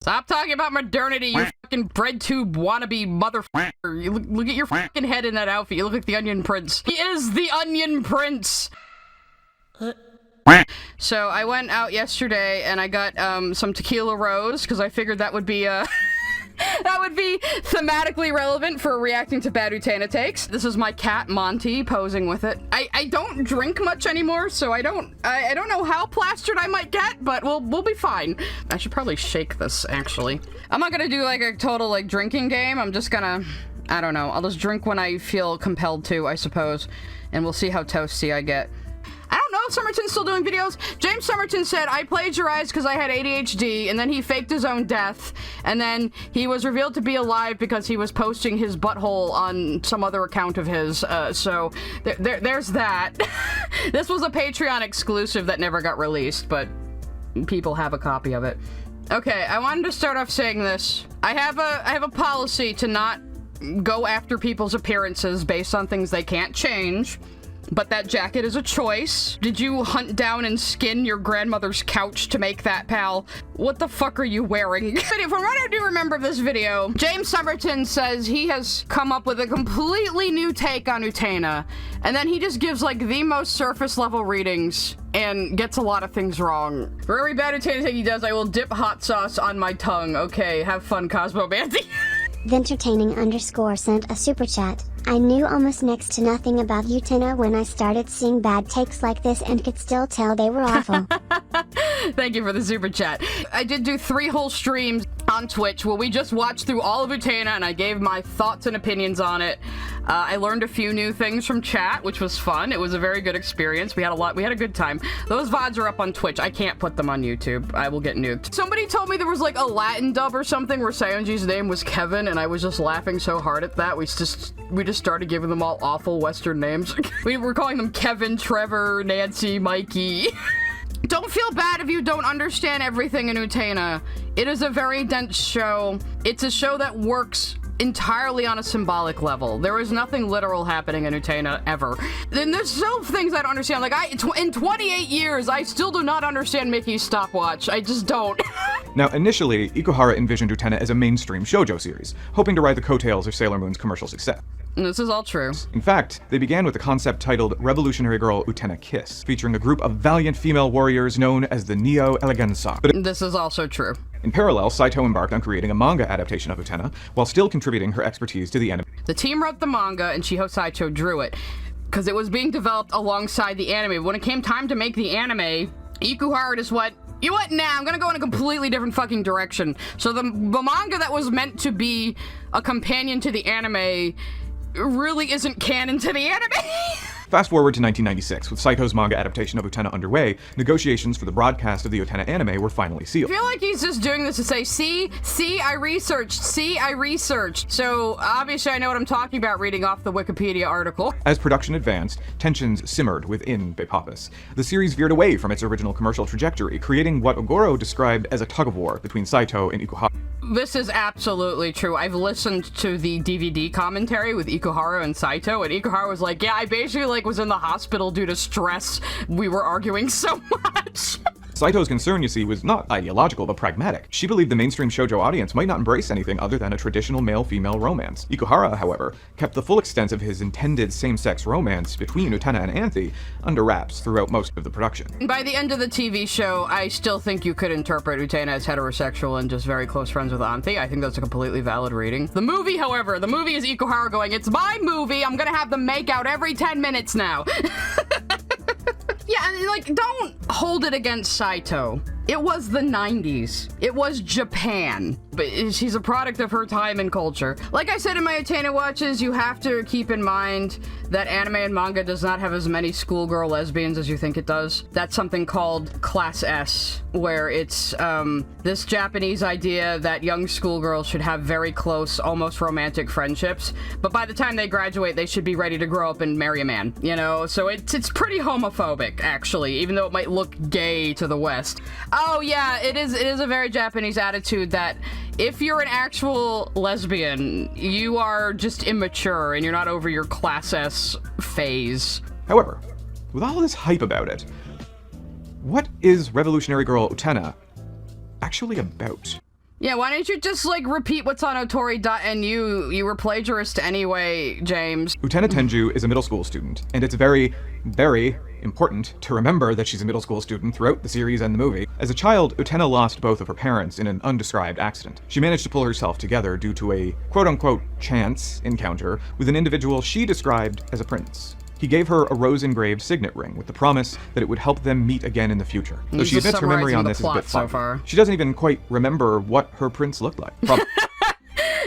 Stop talking about modernity, you fucking bread tube wannabe motherfucker. You look at your fucking head in that outfit. You look like the Onion Prince. He is the Onion Prince! So I went out yesterday and I got some tequila rose because I figured that would be that would be thematically relevant for reacting to bad Utena takes. This is my cat Monty posing with it. I don't drink much anymore, so I don't know how plastered I might get, but we'll be fine. I should probably shake this actually. I'm not gonna do like a total like drinking game. I'm just gonna, I don't know. I'll just drink when I feel compelled to, I suppose, and we'll see how toasty I get. I don't know if Somerton's still doing videos. James Somerton said, I plagiarized because I had ADHD, and then he faked his own death, and then he was revealed to be alive because he was posting his butthole on some other account of his, so there's that. This was a Patreon exclusive that never got released, but people have a copy of it. Okay, I wanted to start off saying this. I have a policy to not go after people's appearances based on things they can't change. But that jacket is a choice. Did you hunt down and skin your grandmother's couch to make that, pal? What the fuck are you wearing? From what I do remember of this video, James Somerton says he has come up with a completely new take on Utena, and then he just gives like the most surface level readings and gets a lot of things wrong. For every bad Utena take he does, I will dip hot sauce on my tongue. Okay, have fun, Cosmo Banty. Vintertaining_ sent a super chat. I knew almost next to nothing about Utena when I started seeing bad takes like this and could still tell they were awful. Thank you for the super chat. I did do 3 whole streams on Twitch where we just watched through all of Utena and I gave my thoughts and opinions on it. I learned a few new things from chat, which was fun. It was a very good experience. We had a good time. Those VODs are up on Twitch. I can't put them on YouTube. I will get nuked. Somebody told me there was like a Latin dub or something where Sayonji's name was Kevin, and I was just laughing so hard at that. We just started giving them all awful Western names. We were calling them Kevin, Trevor, Nancy, Mikey. Don't feel bad if you don't understand everything in Utena. It is a very dense show. It's a show that works entirely on a symbolic level. There is nothing literal happening in Utena ever. Then there's still things I don't understand. Like in 28 years, I still do not understand Mickey's stopwatch. I just don't. Now, initially, Ikuhara envisioned Utena as a mainstream shoujo series, hoping to ride the coattails of Sailor Moon's commercial success. This is all true. In fact, they began with a concept titled Revolutionary Girl Utena Kiss, featuring a group of valiant female warriors known as the Neo Eleganza. But this is also true. In parallel, Saito embarked on creating a manga adaptation of Utena, while still contributing her expertise to the anime. The team wrote the manga, and Shiho Saito drew it, because it was being developed alongside the anime. When it came time to make the anime, Ikuhara just went, you know what, I'm gonna go in a completely different fucking direction. So the manga that was meant to be a companion to the anime really isn't canon to the anime. Fast forward to 1996, with Saito's manga adaptation of Utena underway, negotiations for the broadcast of the Utena anime were finally sealed. I feel like he's just doing this to say, see, I researched, So, obviously I know what I'm talking about reading off the Wikipedia article. As production advanced, tensions simmered within Tapas. The series veered away from its original commercial trajectory, creating what Ogoro described as a tug-of-war between Saito and Ikuhara. This is absolutely true. I've listened to the DVD commentary with Ikuhara and Saito, and Ikuhara was like, yeah, I basically was in the hospital due to stress. We were arguing so much. Saito's concern, you see, was not ideological, but pragmatic. She believed the mainstream shoujo audience might not embrace anything other than a traditional male-female romance. Ikuhara, however, kept the full extent of his intended same-sex romance between Utena and Anthy under wraps throughout most of the production. By the end of the TV show, I still think you could interpret Utena as heterosexual and just very close friends with Anthy. I think that's a completely valid reading. The movie, however, the movie is Ikuhara going, it's my movie, I'm gonna have them make out every 10 minutes now. Yeah, and don't hold it against Saito. It was the 90s. It was Japan. But she's a product of her time and culture. Like I said in my Utena watches, you have to keep in mind that anime and manga does not have as many schoolgirl lesbians as you think it does. That's something called Class S, where it's this Japanese idea that young schoolgirls should have very close, almost romantic friendships. But by the time they graduate, they should be ready to grow up and marry a man, you know? So it's pretty homophobic, actually, even though it might look gay to the West. Oh yeah, it is a very Japanese attitude that if you're an actual lesbian, you are just immature and you're not over your Class S phase. However, with all this hype about it, what is Revolutionary Girl Utena actually about? Yeah, why don't you just, like, repeat what's on otori.nu? You were plagiarist anyway, James. Utena Tenju is a middle school student, and it's very, very important to remember that she's a middle school student throughout the series and the movie. As a child, Utena lost both of her parents in an undescribed accident. She managed to pull herself together due to a quote-unquote chance encounter with an individual she described as a prince. He gave her a rose-engraved signet ring with the promise that it would help them meet again in the future. Though she admits her memory on this is a bit so foggy. far. She doesn't even quite remember what her prince looked like.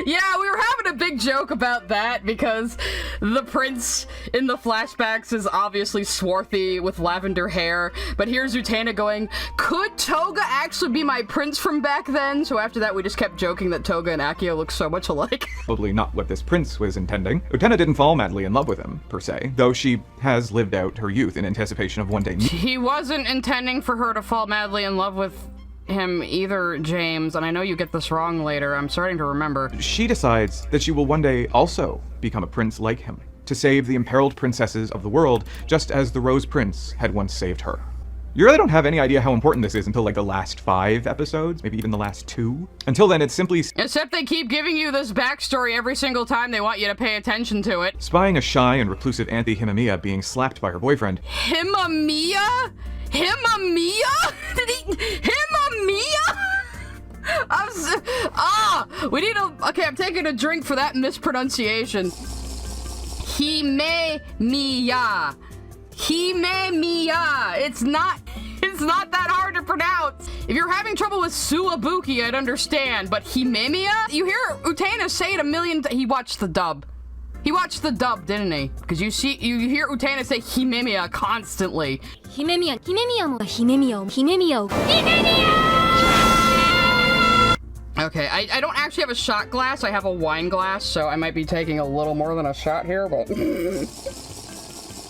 Yeah, we were having a big joke about that because the prince in the flashbacks is obviously swarthy with lavender hair, but here's Utena going, could Toga actually be my prince from back then? So after that, we just kept joking that Toga and Akio look so much alike. Probably not what this prince was intending. Utena didn't fall madly in love with him, per se, though she has lived out her youth in anticipation of one day. He wasn't intending for her to fall madly in love with him either, James, and I know you get this wrong later. I'm starting to remember. She decides that she will one day also become a prince like him, to save the imperiled princesses of the world, just as the Rose Prince had once saved her. You really don't have any idea how important this is until like the last 5 episodes, maybe even the last 2. Until then, it's simply except they keep giving you this backstory every single time they want you to pay attention to it. spying a shy and reclusive Anthe Himamiya being slapped by her boyfriend. Himamiya? Himamiya? Himamiya? We need a... Okay, I'm taking a drink for that mispronunciation. Himemiya. Himemiya. It's not that hard to pronounce. If you're having trouble with Suabuki, I'd understand, but Himemiya? You hear Utena say it a million times. He watched the dub. He watched the dub, didn't he? Because you hear Utena say Himemiya constantly. Himemiya, Himemiya, Himemiya, Himemiya, Himemiya! Okay, I don't actually have a shot glass, I have a wine glass, so I might be taking a little more than a shot here, but...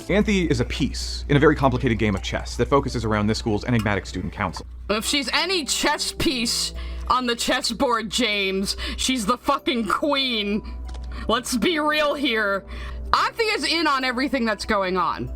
Anthe is a piece in a very complicated game of chess that focuses around this school's enigmatic student council. If she's any chess piece on the chessboard, James, she's the fucking queen. Let's be real here. Anthe is in on everything that's going on.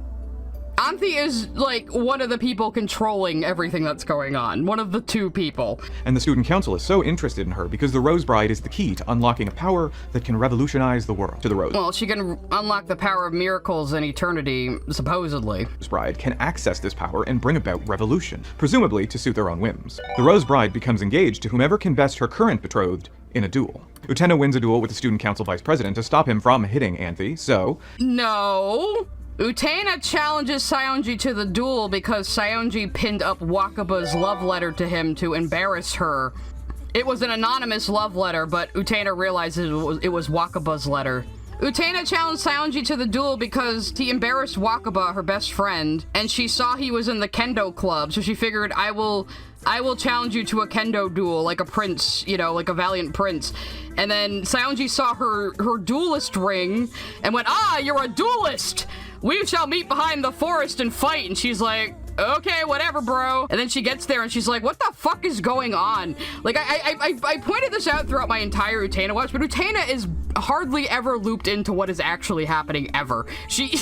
Anthe is, like, one of the people controlling everything that's going on. One of the 2 people. And the student council is so interested in her because the Rose Bride is the key to unlocking a power that can revolutionize the world. To the Rose. Well, she can unlock the power of miracles in eternity, supposedly. Rose Bride can access this power and bring about revolution, presumably to suit their own whims. The Rose Bride becomes engaged to whomever can best her current betrothed in a duel. Utena wins a duel with the student council vice president to stop him from hitting Anthe, so... No! Utena challenges Saionji to the duel because Saionji pinned up Wakaba's love letter to him to embarrass her. It was an anonymous love letter, but Utena realizes it was Wakaba's letter. Utena challenged Saionji to the duel because he embarrassed Wakaba, her best friend, and she saw he was in the kendo club, so she figured, I will challenge you to a kendo duel, like a prince, you know, like a valiant prince. And then Saionji saw her duelist ring and went, you're a duelist! We shall meet behind the forest and fight. And she's like, okay, whatever, bro. And then she gets there and she's like, what the fuck is going on? Like, I pointed this out throughout my entire Utena watch, but Utena is hardly ever looped into what is actually happening ever. She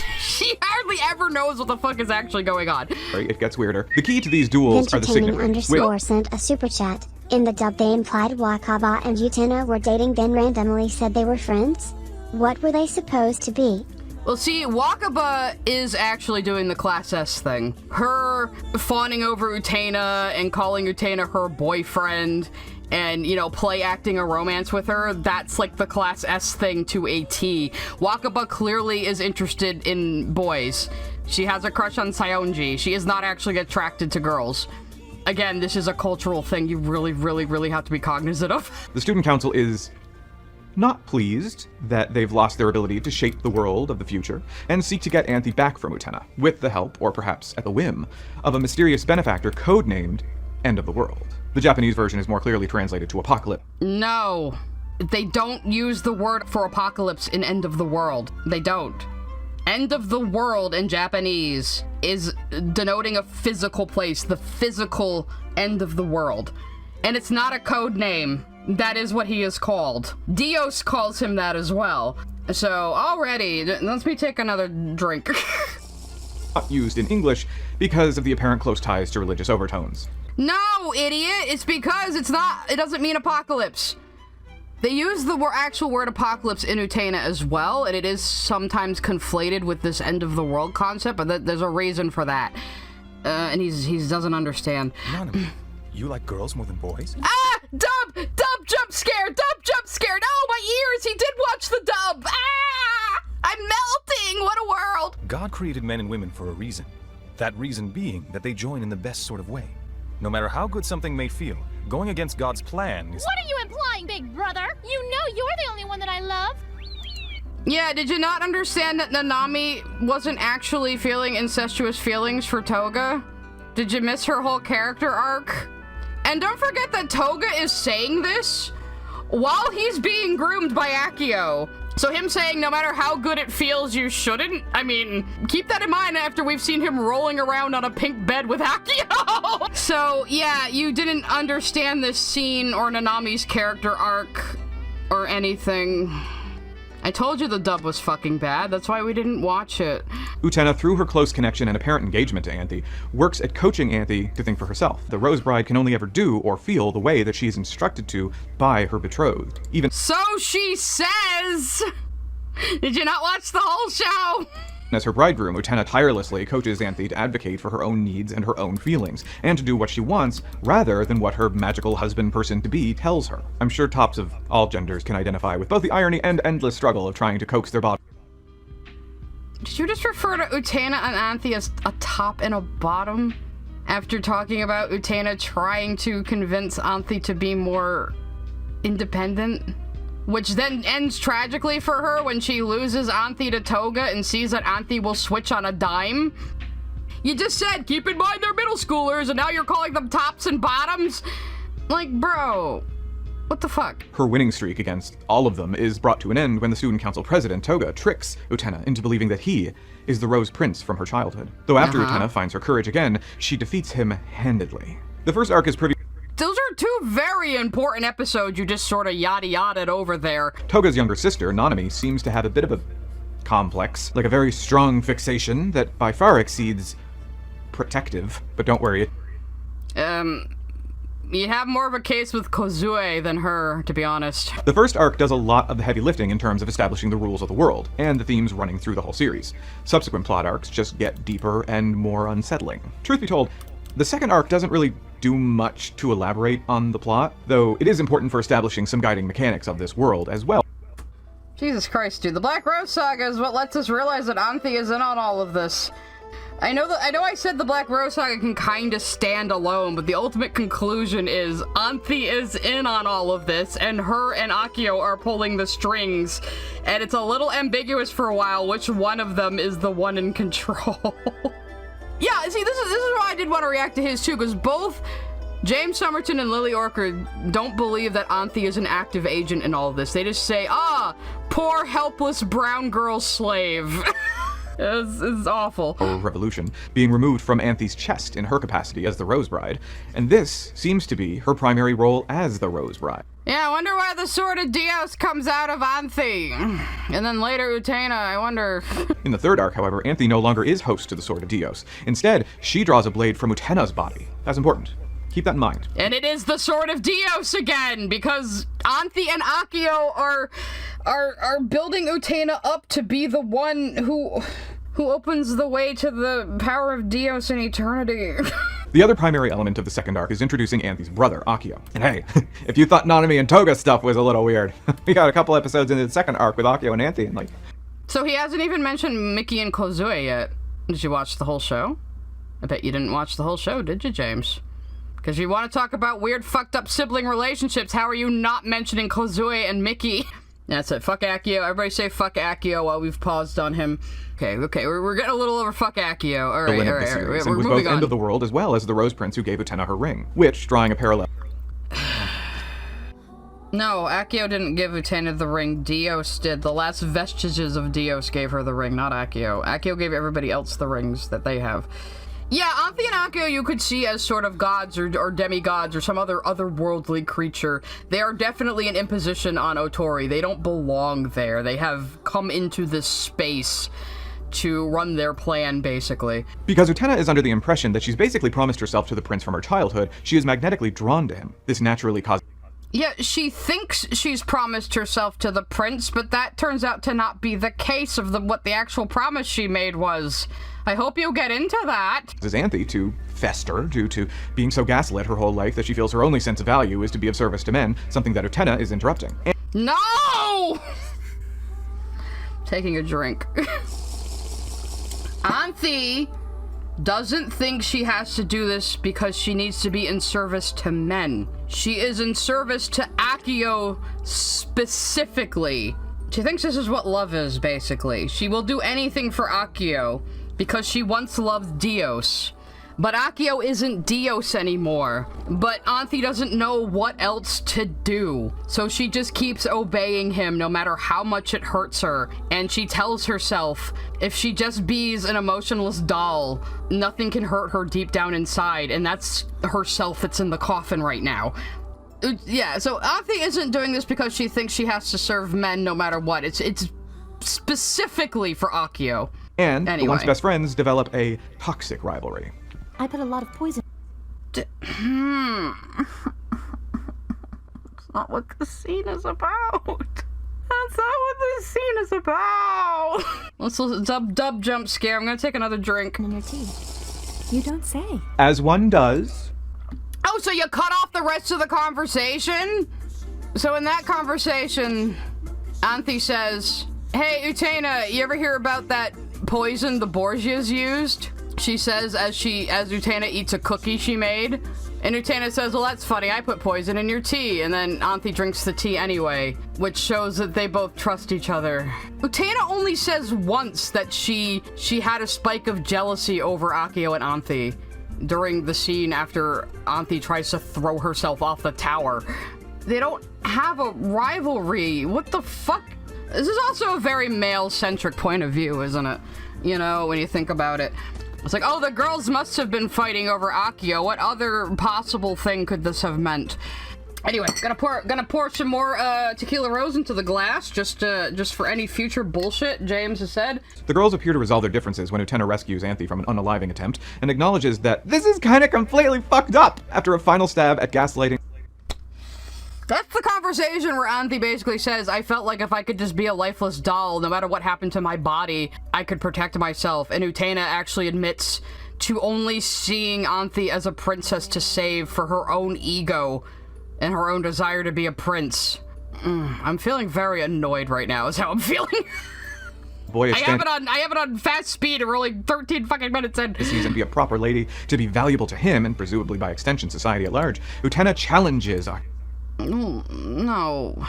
hardly ever knows what the fuck is actually going on. Right, it gets weirder. The key to these duels are the signet rings. __ sent a super chat. In the dub they implied Wakaba and Utena were dating, then randomly said they were friends? What were they supposed to be? Well, see, Wakaba is actually doing the Class S thing. Her fawning over Utena and calling Utena her boyfriend and, you know, play acting a romance with her, that's like the Class S thing to a T. Wakaba clearly is interested in boys. She has a crush on Saionji. She is not actually attracted to girls. Again, this is a cultural thing you really, really, really have to be cognizant of. The student council is not pleased that they've lost their ability to shape the world of the future, and seek to get Anthe back from Utena, with the help, or perhaps at the whim, of a mysterious benefactor codenamed End of the World. The Japanese version is more clearly translated to Apocalypse. No, they don't use the word for apocalypse in End of the World. They don't. End of the World in Japanese is denoting a physical place, the physical end of the world. And it's not a code name. That is what he is called. Dios calls him that as well. So, already, let me take another drink. Not used in English because of the apparent close ties to religious overtones. No, idiot! It's because it doesn't mean apocalypse. They use the actual word apocalypse in Utena as well, and it is sometimes conflated with this end of the world concept, but there's a reason for that. And he doesn't understand. Nanami, you like girls more than boys? Ah! Dub jump scare! Dub jump scare! Oh, my ears! He did watch the dub! Ah! I'm melting! What a world! God created men and women for a reason. That reason being that they join in the best sort of way. No matter how good something may feel, going against God's plan is— What are you implying, big brother? You know you're the only one that I love. Yeah, did you not understand that Nanami wasn't actually feeling incestuous feelings for Toga? Did you miss her whole character arc? And don't forget that Toga is saying this while he's being groomed by Akio. So him saying no matter how good it feels, you shouldn't? I mean, keep that in mind after we've seen him rolling around on a pink bed with Akio! So, yeah, you didn't understand this scene or Nanami's character arc or anything. I told you the dub was fucking bad, that's why we didn't watch it. Utena, through her close connection and apparent engagement to Anthy, works at coaching Anthy to think for herself. The Rose Bride can only ever do or feel the way that she is instructed to by her betrothed. Even So she says! Did you not watch the whole show? as her bridegroom, Utena tirelessly coaches Anthy to advocate for her own needs and her own feelings, and to do what she wants, rather than what her magical husband person-to-be tells her. I'm sure tops of all genders can identify with both the irony and endless struggle of trying to coax their body. Did you just refer to Utena and Anthy as a top and a bottom? After talking about Utena trying to convince Anthy to be more independent? Which then ends tragically for her when she loses Anthy to Toga and sees that Anthy will switch on a dime? You just said, keep in mind they're middle schoolers, and now you're calling them tops and bottoms? Like, bro, what the fuck? Her winning streak against all of them is brought to an end when the student council president, Toga, tricks Utena into believing that he is the Rose Prince from her childhood. Though after Utena finds her courage again, she defeats him handedly. The first arc is pretty— Those are two very important episodes you just sort of yada-yada'd over there. Toga's younger sister, Nanami, seems to have a bit of a complex, like a very strong fixation that by far exceeds protective, but don't worry. You have more of a case with Kozue than her, to be honest. The first arc does a lot of the heavy lifting in terms of establishing the rules of the world, and the themes running through the whole series. Subsequent plot arcs just get deeper and more unsettling. Truth be told, the second arc doesn't really do much to elaborate on the plot, though it is important for establishing some guiding mechanics of this world as well. Jesus Christ, dude. The Black Rose Saga is what lets us realize that Anthy is in on all of this. I know I said the Black Rose Saga can kinda stand alone, but the ultimate conclusion is Anthy is in on all of this, and her and Akio are pulling the strings, and it's a little ambiguous for a while which one of them is the one in control. Yeah, see, this is why I did want to react to his too, because both James Somerton and Lily Orchard don't believe that Anthy is an active agent in all of this. They just say, poor helpless brown girl slave. It's awful. Revolution being removed from Anthy's chest in her capacity as the Rose Bride, and this seems to be her primary role as the Rose Bride. Yeah, I wonder why the Sword of Dios comes out of Anthy. And then later Utena, I wonder. In the third arc, however, Anthy no longer is host to the Sword of Dios. Instead, she draws a blade from Utena's body. That's important. Keep that in mind. And it is the Sword of Dios again, because Anthy and Akio are building Utena up to be the one who opens the way to the power of Dios in eternity. The other primary element of the second arc is introducing Anthy's brother, Akio. And hey, if you thought Nanami and Toga stuff was a little weird, we got a couple episodes into the second arc with Akio and Anthy, and So he hasn't even mentioned Mickey and Kozue yet. Did you watch the whole show? I bet you didn't watch the whole show, did you, James? Because you want to talk about weird fucked up sibling relationships, how are you not mentioning Kozue and Mickey? That's it. Fuck Akio. Everybody say fuck Akio while we've paused on him. Okay, we're getting a little over fuck Akio. All right. We're was both end of the world as well as the Rose Prince who gave Utena her ring, which, drawing a parallel. No, Akio didn't give Utena the ring. Dios did. The last vestiges of Dios gave her the ring, not Akio. Akio gave everybody else the rings that they have. Yeah, Anthy and Akio you could see as sort of gods or demigods or some otherworldly creature. They are definitely an imposition on Otori. They don't belong there. They have come into this space to run their plan, basically. Because Utena is under the impression that she's basically promised herself to the prince from her childhood, she is magnetically drawn to him. This naturally causes... Yeah, she thinks she's promised herself to the prince, but that turns out to not be the case of what the actual promise she made was. I hope you get into that. Causes Anthe to fester due to being so gaslit her whole life that she feels her only sense of value is to be of service to men, something that Utena is interrupting. No! Taking a drink. Anthe doesn't think she has to do this because she needs to be in service to men. She is in service to Accio specifically. She thinks this is what love is, basically. She will do anything for Accio because she once loved Dios. But Accio isn't Dios anymore. But Anthe doesn't know what else to do. So she just keeps obeying him no matter how much it hurts her. And she tells herself, if she just bees an emotionless doll, nothing can hurt her deep down inside. And that's herself that's in the coffin right now. Yeah, so Anthe isn't doing this because she thinks she has to serve men no matter what. It's specifically for Accio. And anyway. The once best friends develop a toxic rivalry. I put a lot of poison. That's not what the scene is about. That's not what this scene is about. Let's listen. Dub jump scare. I'm gonna take another drink. In your tea. You don't say. As one does. Oh, so you cut off the rest of the conversation? So in that conversation, Anthe says, "Hey, Utena, you ever hear about that poison the Borgias used?" She says as Utena eats a cookie she made. And Utena says, well, that's funny, I put poison in your tea. And then Anthe drinks the tea anyway, which shows that they both trust each other. Utena only says once that she had a spike of jealousy over Accio and Anthe during the scene after Anthe tries to throw herself off the tower. They don't have a rivalry. What the fuck? This is also a very male-centric point of view, isn't it? You know, when you think about it. It's like, oh, the girls must have been fighting over Accio. What other possible thing could this have meant? Anyway, gonna pour some more tequila rose into the glass, just for any future bullshit James has said. The girls appear to resolve their differences when Utena rescues Anthe from an unaliving attempt and acknowledges that this is kind of completely fucked up after a final stab at gaslighting. That's the conversation where Anthe basically says, I felt like if I could just be a lifeless doll, no matter what happened to my body, I could protect myself. And Utena actually admits to only seeing Anthe as a princess to save for her own ego and her own desire to be a prince. I'm feeling very annoyed right now, is how I'm feeling. Boy, I have it on fast speed and we're only 13 fucking minutes in. To season be a proper lady, to be valuable to him, and presumably by extension society at large. Utena challenges... No.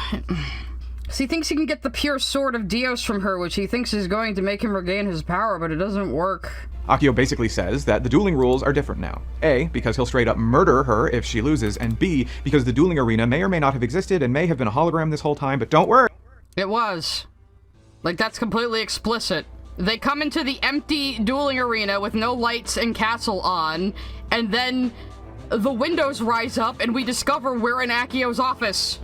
He thinks he can get the pure sword of Dios from her, which he thinks is going to make him regain his power, but it doesn't work. Accio basically says that the dueling rules are different now. A, because he'll straight up murder her if she loses, and B, because the dueling arena may or may not have existed and may have been a hologram this whole time, but don't worry. It was. Like, that's completely explicit. They come into the empty dueling arena with no lights and castle on, and then the windows rise up and we discover we're in Accio's office.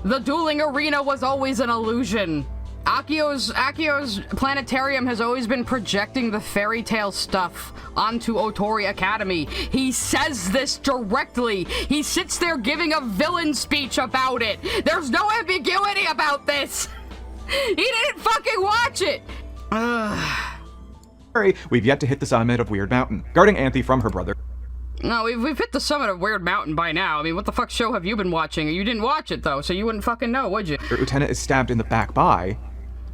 The dueling arena was always an illusion. Accio's planetarium has always been projecting the fairy tale stuff onto Otori Academy. He says this directly. He sits there giving a villain speech about it. There's no ambiguity about this. He didn't fucking watch it. We've yet to hit the summit of Weird Mountain, guarding Anthe from her brother. No, we've hit the summit of Weird Mountain by now. I mean, what the fuck show have you been watching? You didn't watch it, though, so you wouldn't fucking know, would you? Utena is stabbed in the back by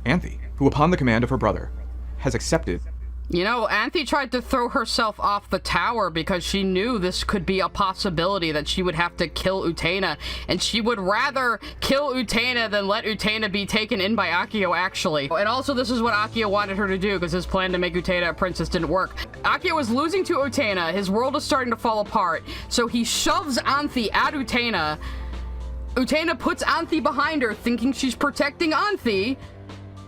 Anthe, who, upon the command of her brother, has accepted. You know, Anthe tried to throw herself off the tower because she knew this could be a possibility that she would have to kill Utena, and she would rather kill Utena than let Utena be taken in by Accio, actually. And also, this is what Accio wanted her to do, because his plan to make Utena a princess didn't work. Accio was losing to Utena, his world is starting to fall apart, so he shoves Anthe at Utena. Utena puts Anthe behind her, thinking she's protecting Anthe,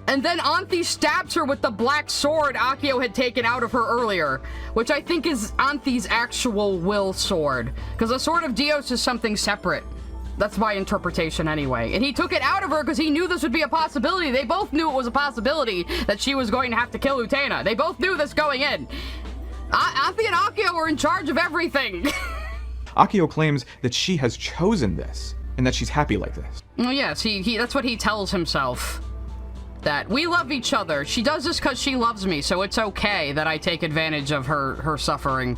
and then Anthe stabs her with the black sword Accio had taken out of her earlier, which I think is Anthe's actual will sword, because the Sword of Dios is something separate. That's my interpretation anyway. And he took it out of her because he knew this would be a possibility. They both knew it was a possibility that she was going to have to kill Utena. They both knew this going in. Anthy and Akio were in charge of everything. Akio claims that she has chosen this, and that she's happy like this. Well, yes, that's what he tells himself. That we love each other. She does this because she loves me, so it's okay that I take advantage of her suffering.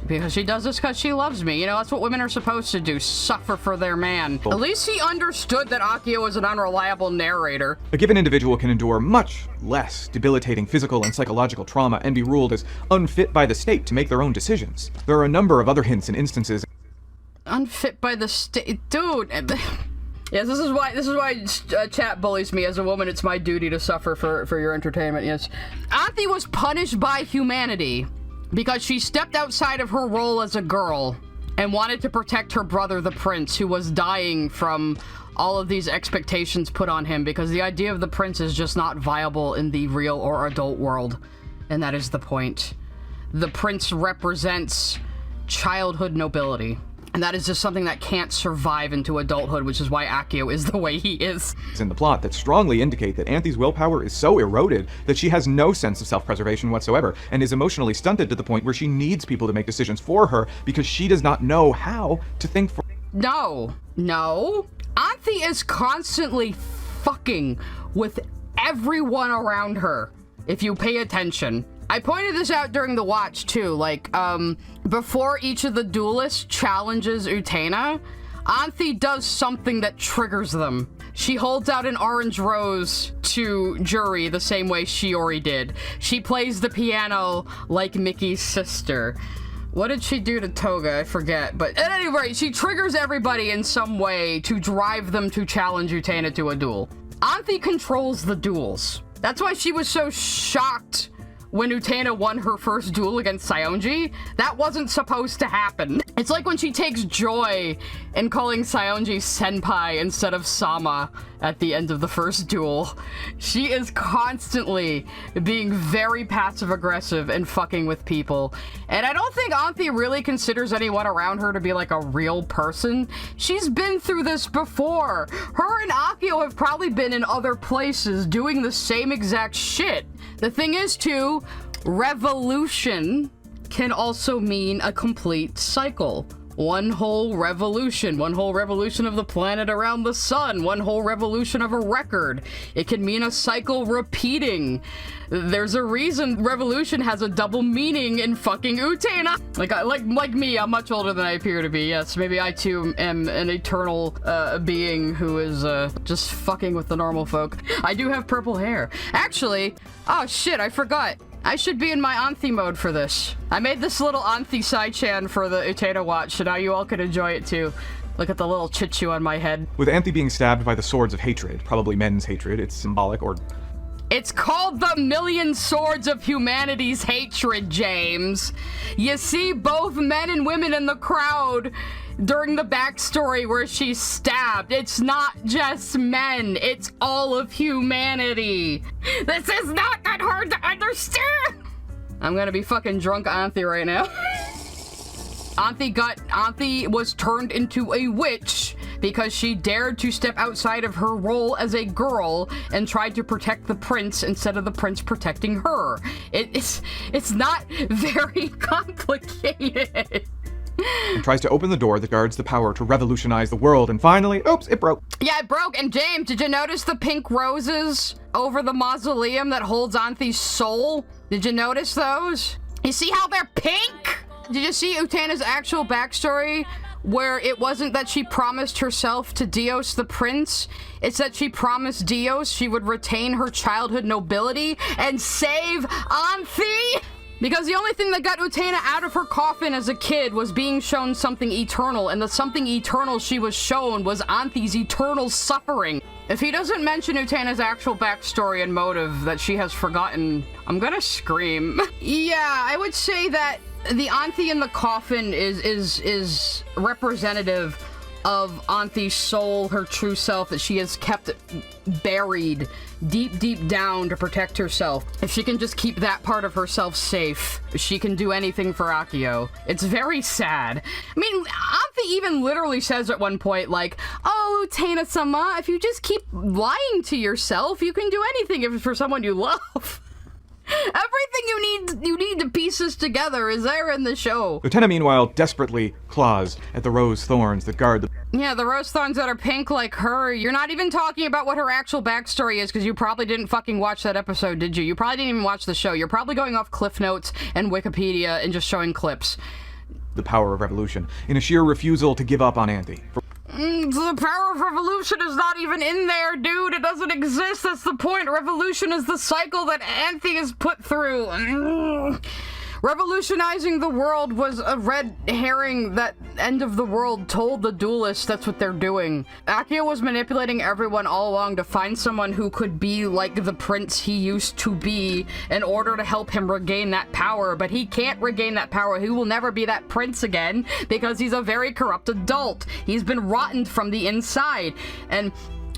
Because she does this because she loves me. You know, that's what women are supposed to do, suffer for their man. At least he understood that Akio is an unreliable narrator. A given individual can endure much less debilitating physical and psychological trauma and be ruled as unfit by the state to make their own decisions. There are a number of other hints and instances. Unfit by the state? Dude. Yes, this is why chat bullies me. As a woman, it's my duty to suffer for your entertainment, yes. Anthy was punished by humanity because she stepped outside of her role as a girl and wanted to protect her brother, the prince, who was dying from all of these expectations put on him, because the idea of the prince is just not viable in the real or adult world. And that is the point. The prince represents childhood nobility. And that is just something that can't survive into adulthood, which is why Akio is the way he is. In the plot that strongly indicate that Anthy's willpower is so eroded that she has no sense of self-preservation whatsoever and is emotionally stunted to the point where she needs people to make decisions for her because she does not know how to think for. No. Anthy is constantly fucking with everyone around her, if you pay attention. I pointed this out during the watch too, like, before each of the duelists challenges Utena, Anthy does something that triggers them. She holds out an orange rose to Juri the same way Shiori did. She plays the piano like Mickey's sister. What did she do to Toga? I forget. But at any rate, she triggers everybody in some way to drive them to challenge Utena to a duel. Anthy controls the duels. That's why she was so shocked when Utena won her first duel against Saionji. That wasn't supposed to happen. It's like when she takes joy in calling Saionji senpai instead of Sama at the end of the first duel. She is constantly being very passive-aggressive and fucking with people. And I don't think Anthy really considers anyone around her to be like a real person. She's been through this before. Her and Akio have probably been in other places doing the same exact shit. The thing is, too, revolution can also mean a complete cycle. One whole revolution of the planet around the sun, one whole revolution of a record. It can mean a cycle repeating. There's a reason revolution has a double meaning in fucking Utena. Like me, I'm much older than I appear to be. Yes, maybe I too am an eternal being who is just fucking with the normal folk. I do have purple hair. Actually, oh shit, I forgot. I should be in my Anthy mode for this. I made this little Anthy side-chan for the Utena watch, so now you all can enjoy it too. Look at the little chichu on my head. With Anthy being stabbed by the swords of hatred, probably men's hatred, it's symbolic, or... It's called the Million Swords of Humanity's Hatred, James. You see both men and women in the crowd during the backstory where she's stabbed. It's not just men, it's all of humanity. This is not that hard to understand. I'm gonna be fucking drunk Anthy right now. Anthy was turned into a witch because she dared to step outside of her role as a girl and tried to protect the prince instead of the prince protecting her. It's not very complicated. And tries to open the door that guards the power to revolutionize the world, and finally, oops, it broke. Yeah, it broke. And James, did you notice the pink roses over the mausoleum that holds Anthy's soul? Did you notice those? You see how they're pink? Did you see Utena's actual backstory? Where it wasn't that she promised herself to Dios the prince, it's that she promised Dios she would retain her childhood nobility and save Anthy? Because the only thing that got Utena out of her coffin as a kid was being shown something eternal, and the something eternal she was shown was Anthy's eternal suffering. If he doesn't mention Utena's actual backstory and motive that she has forgotten, I'm gonna scream. Yeah, I would say that the Anthy in the coffin is representative of Auntie's soul, her true self, that she has kept buried deep, deep down to protect herself. If she can just keep that part of herself safe, she can do anything for Akio. It's very sad. I mean, Auntie even literally says at one point, like, oh, Utena-sama, if you just keep lying to yourself, you can do anything if it's for someone you love. Everything you need to piece this together is there in the show. Utena, meanwhile, desperately claws at the rose thorns that guard the... Yeah, the rose thorns that are pink like her. You're not even talking about what her actual backstory is, because you probably didn't fucking watch that episode, did you? You probably didn't even watch the show. You're probably going off Cliff Notes and Wikipedia and just showing clips. The power of revolution, in a sheer refusal to give up on Anthe. The power of revolution is not even in there, dude. It doesn't exist. That's the point. Revolution is the cycle that Anthe is put through. Revolutionizing the world was a red herring that End of the World told the duelists that's what they're doing. Akio was manipulating everyone all along to find someone who could be like the prince he used to be in order to help him regain that power, but he can't regain that power. He will never be that prince again because he's a very corrupt adult. He's been rotten from the inside. And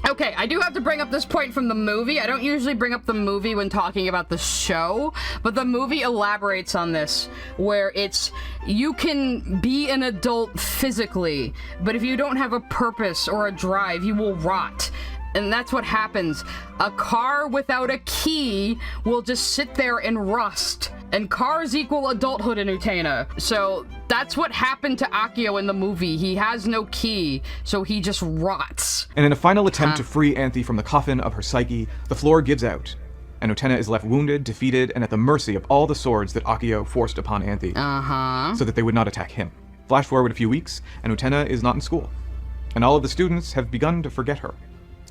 okay, I do have to bring up this point from the movie. I don't usually bring up the movie when talking about the show, but the movie elaborates on this, where it's, you can be an adult physically, but if you don't have a purpose or a drive, you will rot. And that's what happens. A car without a key will just sit there and rust. And cars equal adulthood in Utena. So that's what happened to Akio in the movie. He has no key, so he just rots. And in a final attempt to free Anthe from the coffin of her psyche, the floor gives out, and Utena is left wounded, defeated, and at the mercy of all the swords that Akio forced upon Anthe, so that they would not attack him. Flash forward a few weeks, and Utena is not in school. And all of the students have begun to forget her.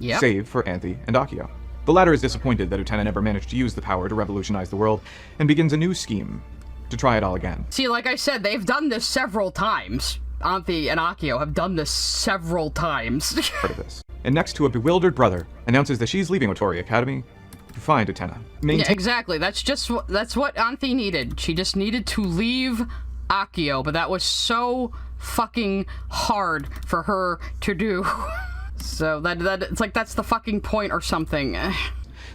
Yep. Save for Anthe and Akio. The latter is disappointed that Utena never managed to use the power to revolutionize the world, and begins a new scheme to try it all again. See, like I said, they've done this several times. Anthe and Akio have done this several times. Part of this. And next to a bewildered brother, announces that she's leaving Otori Academy to find Utena. Yeah, exactly. That's what Anthe needed. She just needed to leave Akio, but that was so fucking hard for her to do. So that it's like that's the fucking point or something.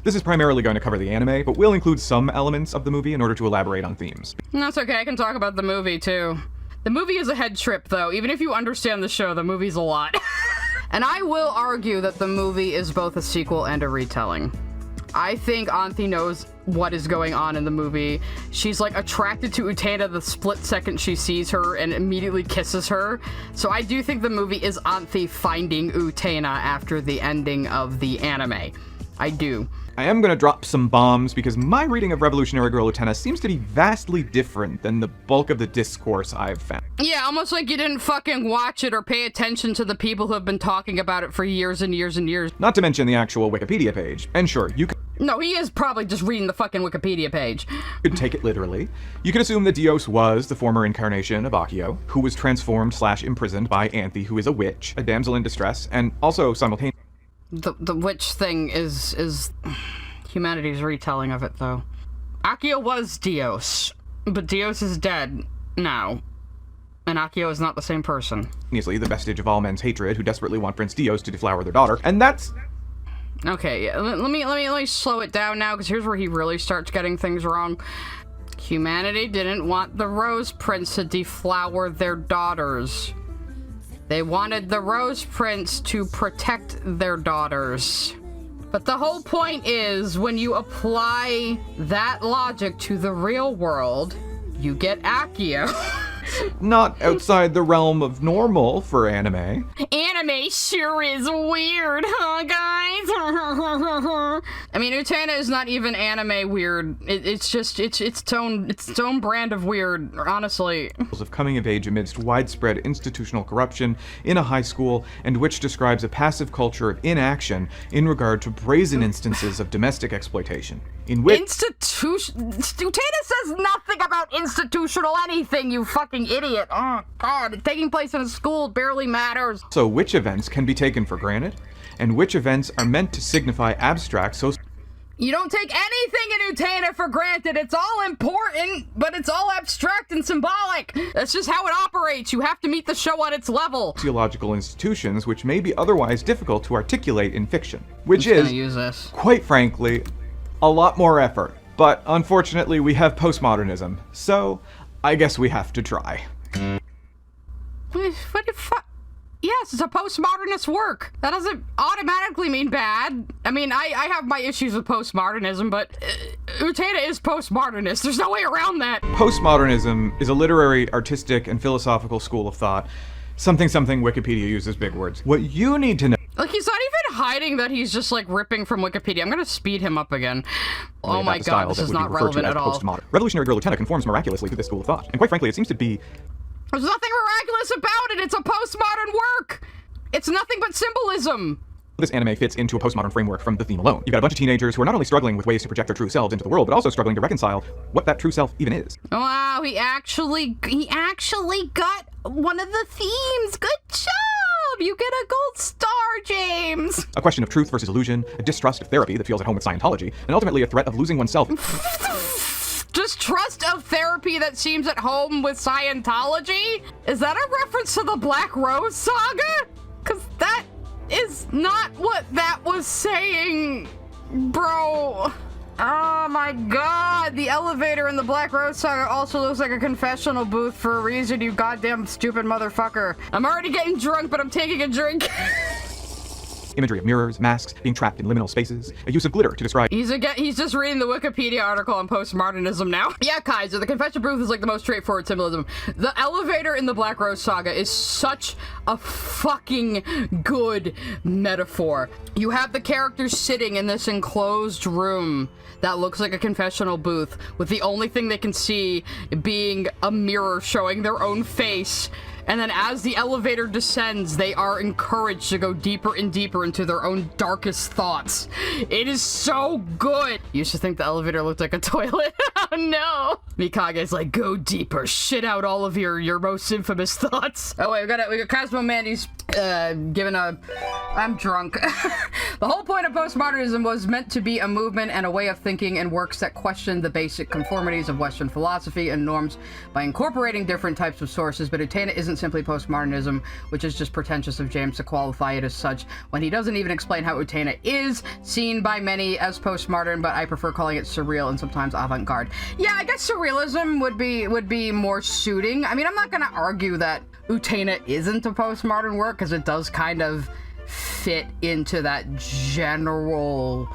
This is primarily going to cover the anime, but will include some elements of the movie in order to elaborate on themes. That's okay, I can talk about the movie too. The movie is a head trip though. Even if you understand the show, the movie's a lot. And I will argue that the movie is both a sequel and a retelling. I think Anthe knows what is going on in the movie. She's like attracted to Utena the split second she sees her and immediately kisses her. So I do think the movie is Anthe finding Utena after the ending of the anime. I do. I am going to drop some bombs because my reading of Revolutionary Girl Utena seems to be vastly different than the bulk of the discourse I've found. Yeah, almost like you didn't fucking watch it or pay attention to the people who have been talking about it for years and years and years. Not to mention the actual Wikipedia page. And sure, you could... No, he is probably just reading the fucking Wikipedia page. Could take it literally. You could assume that Dios was the former incarnation of Akio, who was transformed/imprisoned by Anthe, who is a witch, a damsel in distress, and also simultaneously... The witch thing is humanity's retelling of it, though. Akio was Dios, but Dios is dead now. And Akio is not the same person. The vestige of all men's hatred who desperately want Prince Dios to deflower their daughter, and that's... Okay, yeah, let me slow it down now, because here's where he really starts getting things wrong. Humanity didn't want the Rose Prince to deflower their daughters. They wanted the Rose Prince to protect their daughters. But the whole point is, when you apply that logic to the real world, you get Akio. Not outside the realm of normal for anime. Anime sure is weird, huh, guys? I mean, Utena is not even anime weird. It's just its own brand of weird, honestly. Of coming of age amidst widespread institutional corruption in a high school, and which describes a passive culture of inaction in regard to brazen instances of domestic exploitation. In which Utena says nothing about institutional anything, you fucking idiot. Oh god, taking place in a school barely matters. So which events can be taken for granted, and which events are meant to signify abstract social... You don't take anything in Utena for granted. It's all important, but it's all abstract and symbolic. That's just how it operates. You have to meet the show on its level. Sociological institutions which may be otherwise difficult to articulate in fiction, which is, use this. quite frankly, a lot more effort. But unfortunately, we have postmodernism, so I guess we have to try. What the fuck? Yes, it's a postmodernist work. That doesn't automatically mean bad. I mean, I have my issues with postmodernism, but Utena is postmodernist. There's no way around that. Postmodernism is a literary, artistic, and philosophical school of thought. Something Wikipedia uses big words. What you need to know... Like, he's not even hiding that he's just, like, ripping from Wikipedia. I'm gonna speed him up again. Oh my god, this is not relevant at all. Revolutionary Girl Utena conforms miraculously to this school of thought. And quite frankly, it seems to be... There's nothing miraculous about it! It's a postmodern work! It's nothing but symbolism! This anime fits into a postmodern framework from the theme alone. You've got a bunch of teenagers who are not only struggling with ways to project their true selves into the world, but also struggling to reconcile what that true self even is. Wow, he actually got one of the themes! Good job! You get a gold star, James! A question of truth versus illusion, a distrust of therapy that feels at home with Scientology, and ultimately a threat of losing oneself. Distrust of therapy that seems at home with Scientology? Is that a reference to the Black Rose saga? Cause that is not what that was saying, bro. Oh my god, the elevator in the Black Rose saga also looks like a confessional booth for a reason, you goddamn stupid motherfucker. I'm already getting drunk, but I'm taking a drink. Imagery of mirrors, masks, being trapped in liminal spaces, a use of glitter to describe... He's just reading the Wikipedia article on postmodernism now. Yeah, Kaiser, the confession booth is like the most straightforward symbolism. The elevator in the Black Rose saga is such a fucking good metaphor. You have the characters sitting in this enclosed room that looks like a confessional booth, with the only thing they can see being a mirror showing their own face. And then as the elevator descends, they are encouraged to go deeper and deeper into their own darkest thoughts. It is so good. You used to think the elevator looked like a toilet. Oh no. Mikage's like, go deeper, shit out all of your most infamous thoughts. Oh wait, we got Cosmo Mandy's giving a... I'm drunk. The whole point of postmodernism was meant to be a movement and a way of thinking and works that questioned the basic conformities of Western philosophy and norms by incorporating different types of sources, but Utena isn't simply postmodernism, which is just pretentious of James to qualify it as such, when he doesn't even explain how Utena is seen by many as postmodern, but I prefer calling it surreal and sometimes avant-garde. Yeah, I guess surrealism would be more suiting. I mean, I'm not gonna argue that Utena isn't a postmodern work, because it does kind of fit into that general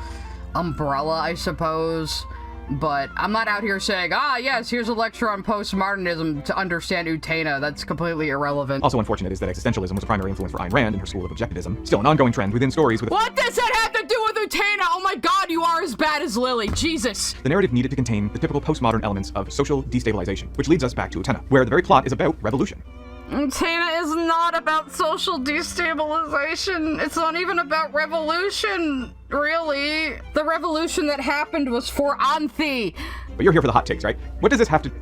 umbrella, I suppose. But I'm not out here saying, yes, here's a lecture on postmodernism to understand Utena. That's completely irrelevant. Also unfortunate is that existentialism was a primary influence for Ayn Rand in her school of objectivism. Still an ongoing trend within stories with... What does that have to do with Utena? Oh my god, you are as bad as Lily. Jesus. The narrative needed to contain the typical postmodern elements of social destabilization, which leads us back to Utena, where the very plot is about revolution. Utena is not about social destabilization. It's not even about revolution, really. The revolution that happened was for Anthi. But you're here for the hot takes, right? What does this have to...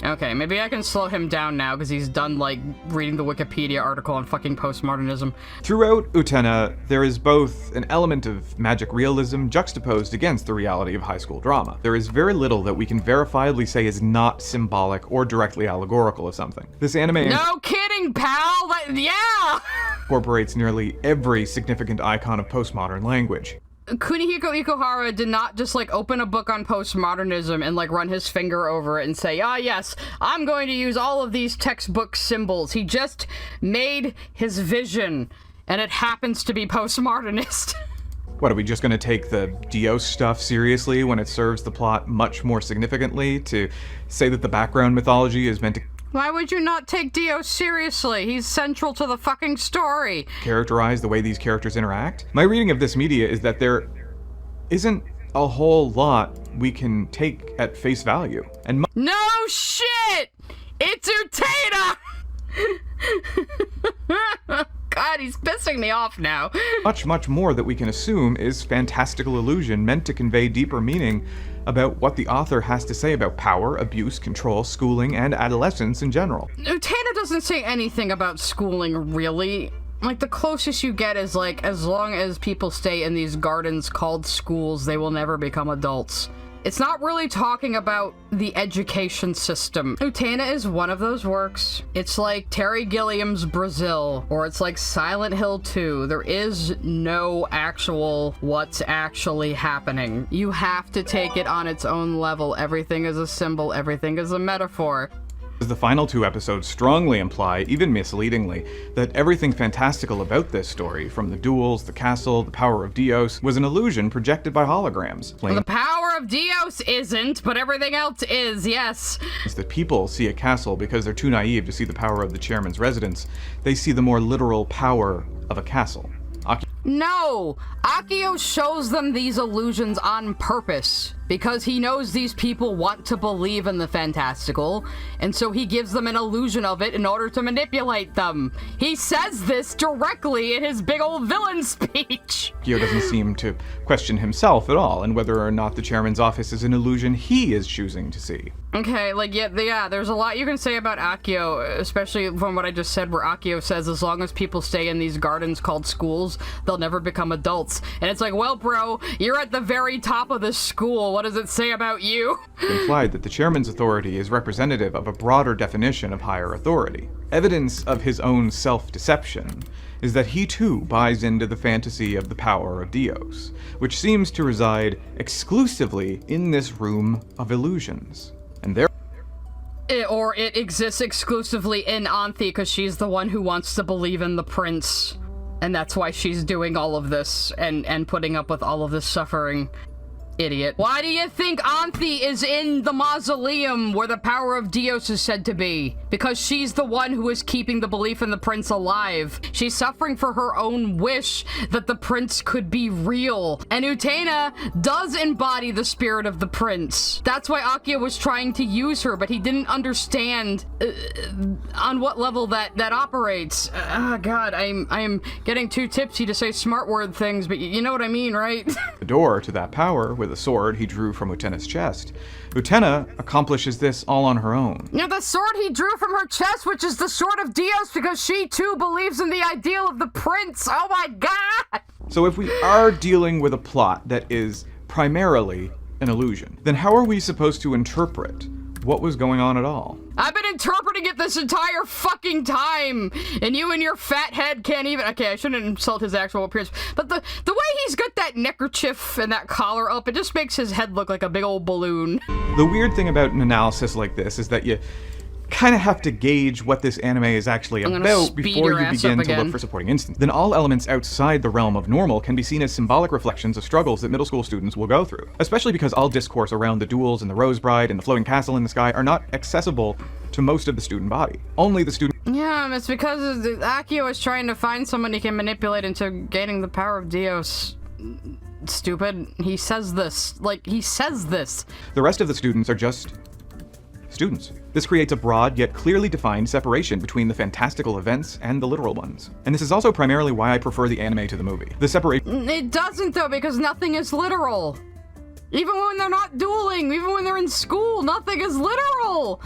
Okay, maybe I can slow him down now because he's done, like, reading the Wikipedia article on fucking postmodernism. Throughout Utena, there is both an element of magic realism juxtaposed against the reality of high school drama. There is very little that we can verifiably say is not symbolic or directly allegorical of something. This anime... No kidding, pal! Yeah! ...incorporates nearly every significant icon of postmodern language. Kunihiko Ikuhara did not just, like, open a book on postmodernism and, like, run his finger over it and say, yes, I'm going to use all of these textbook symbols. He just made his vision, and it happens to be postmodernist. What, are we just going to take the Dios stuff seriously when it serves the plot much more significantly, to say that the background mythology is meant to... Why would you not take Dios seriously? He's central to the fucking story. Characterize the way these characters interact? My reading of this media is that there isn't a whole lot we can take at face value. And no shit! It's Utena! God, he's pissing me off now. Much more that we can assume is fantastical illusion meant to convey deeper meaning about what the author has to say about power, abuse, control, schooling, and adolescence in general. Utena doesn't say anything about schooling, really. Like, the closest you get is, like, as long as people stay in these gardens called schools, they will never become adults. It's not really talking about the education system. Utena is one of those works. It's like Terry Gilliam's Brazil, or it's like Silent Hill 2. There is no actual what's actually happening. You have to take it on its own level. Everything is a symbol, everything is a metaphor. The final 2 episodes strongly imply, even misleadingly, that everything fantastical about this story, from the duels, the castle, the power of Dios, was an illusion projected by holograms. Well, the power of Dios isn't, but everything else is, yes. That people see a castle because they're too naive to see the power of the chairman's residence. They see the more literal power of a castle. No! Akio shows them these illusions on purpose, because he knows these people want to believe in the fantastical, and so he gives them an illusion of it in order to manipulate them. He says this directly in his big old villain speech! Akio doesn't seem to question himself at all, and whether or not the chairman's office is an illusion he is choosing to see. Okay, like, yeah, there's a lot you can say about Akio, especially from what I just said, where Akio says as long as people stay in these gardens called schools, they'll never become adults. And it's like, well, bro, you're at the very top of this school. What does it say about you? Implied that the chairman's authority is representative of a broader definition of higher authority. Evidence of his own self-deception is that he too buys into the fantasy of the power of Dios, which seems to reside exclusively in this room of illusions. And there Or it exists exclusively in Anthe because she's the one who wants to believe in the prince. And that's why she's doing all of this and putting up with all of this suffering. Idiot. Why do you think Anthe is in the mausoleum where the power of Dios is said to be? Because she's the one who is keeping the belief in the prince alive. She's suffering for her own wish that the prince could be real. And Utena does embody the spirit of the prince. That's why Akio was trying to use her, but he didn't understand on what level that operates. God, I'm getting too tipsy to say smart word things, but you know what I mean, right? the door to that power with a sword he drew from Utena's chest. Utena accomplishes this all on her own. Yeah, the sword he drew from her chest, which is the sword of Dios, because she too believes in the ideal of the prince. Oh my god! So if we are dealing with a plot that is primarily an illusion, then how are we supposed to interpret what was going on at all? I've been interpreting it this entire fucking time, and you and your fat head can't even— okay, I shouldn't insult his actual appearance, but the way he's got that neckerchief and that collar up, it just makes his head look like a big old balloon. The weird thing about an analysis like this is that you kind of have to gauge what this anime is actually about before you begin to look for supporting instances. Then all elements outside the realm of normal can be seen as symbolic reflections of struggles that middle school students will go through, especially because all discourse around the duels and the Rose Bride and the floating castle in the sky are not accessible to most of the student body. Only the student— Yeah, it's because Akio is trying to find someone he can manipulate into gaining the power of Dios. Stupid. He says this. Like, he says this. The rest of the students are just students. This creates a broad yet clearly defined separation between the fantastical events and the literal ones. And this is also primarily why I prefer the anime to the movie. The separation— It doesn't though, because nothing is literal. Even when they're not dueling, even when they're in school, nothing is literal.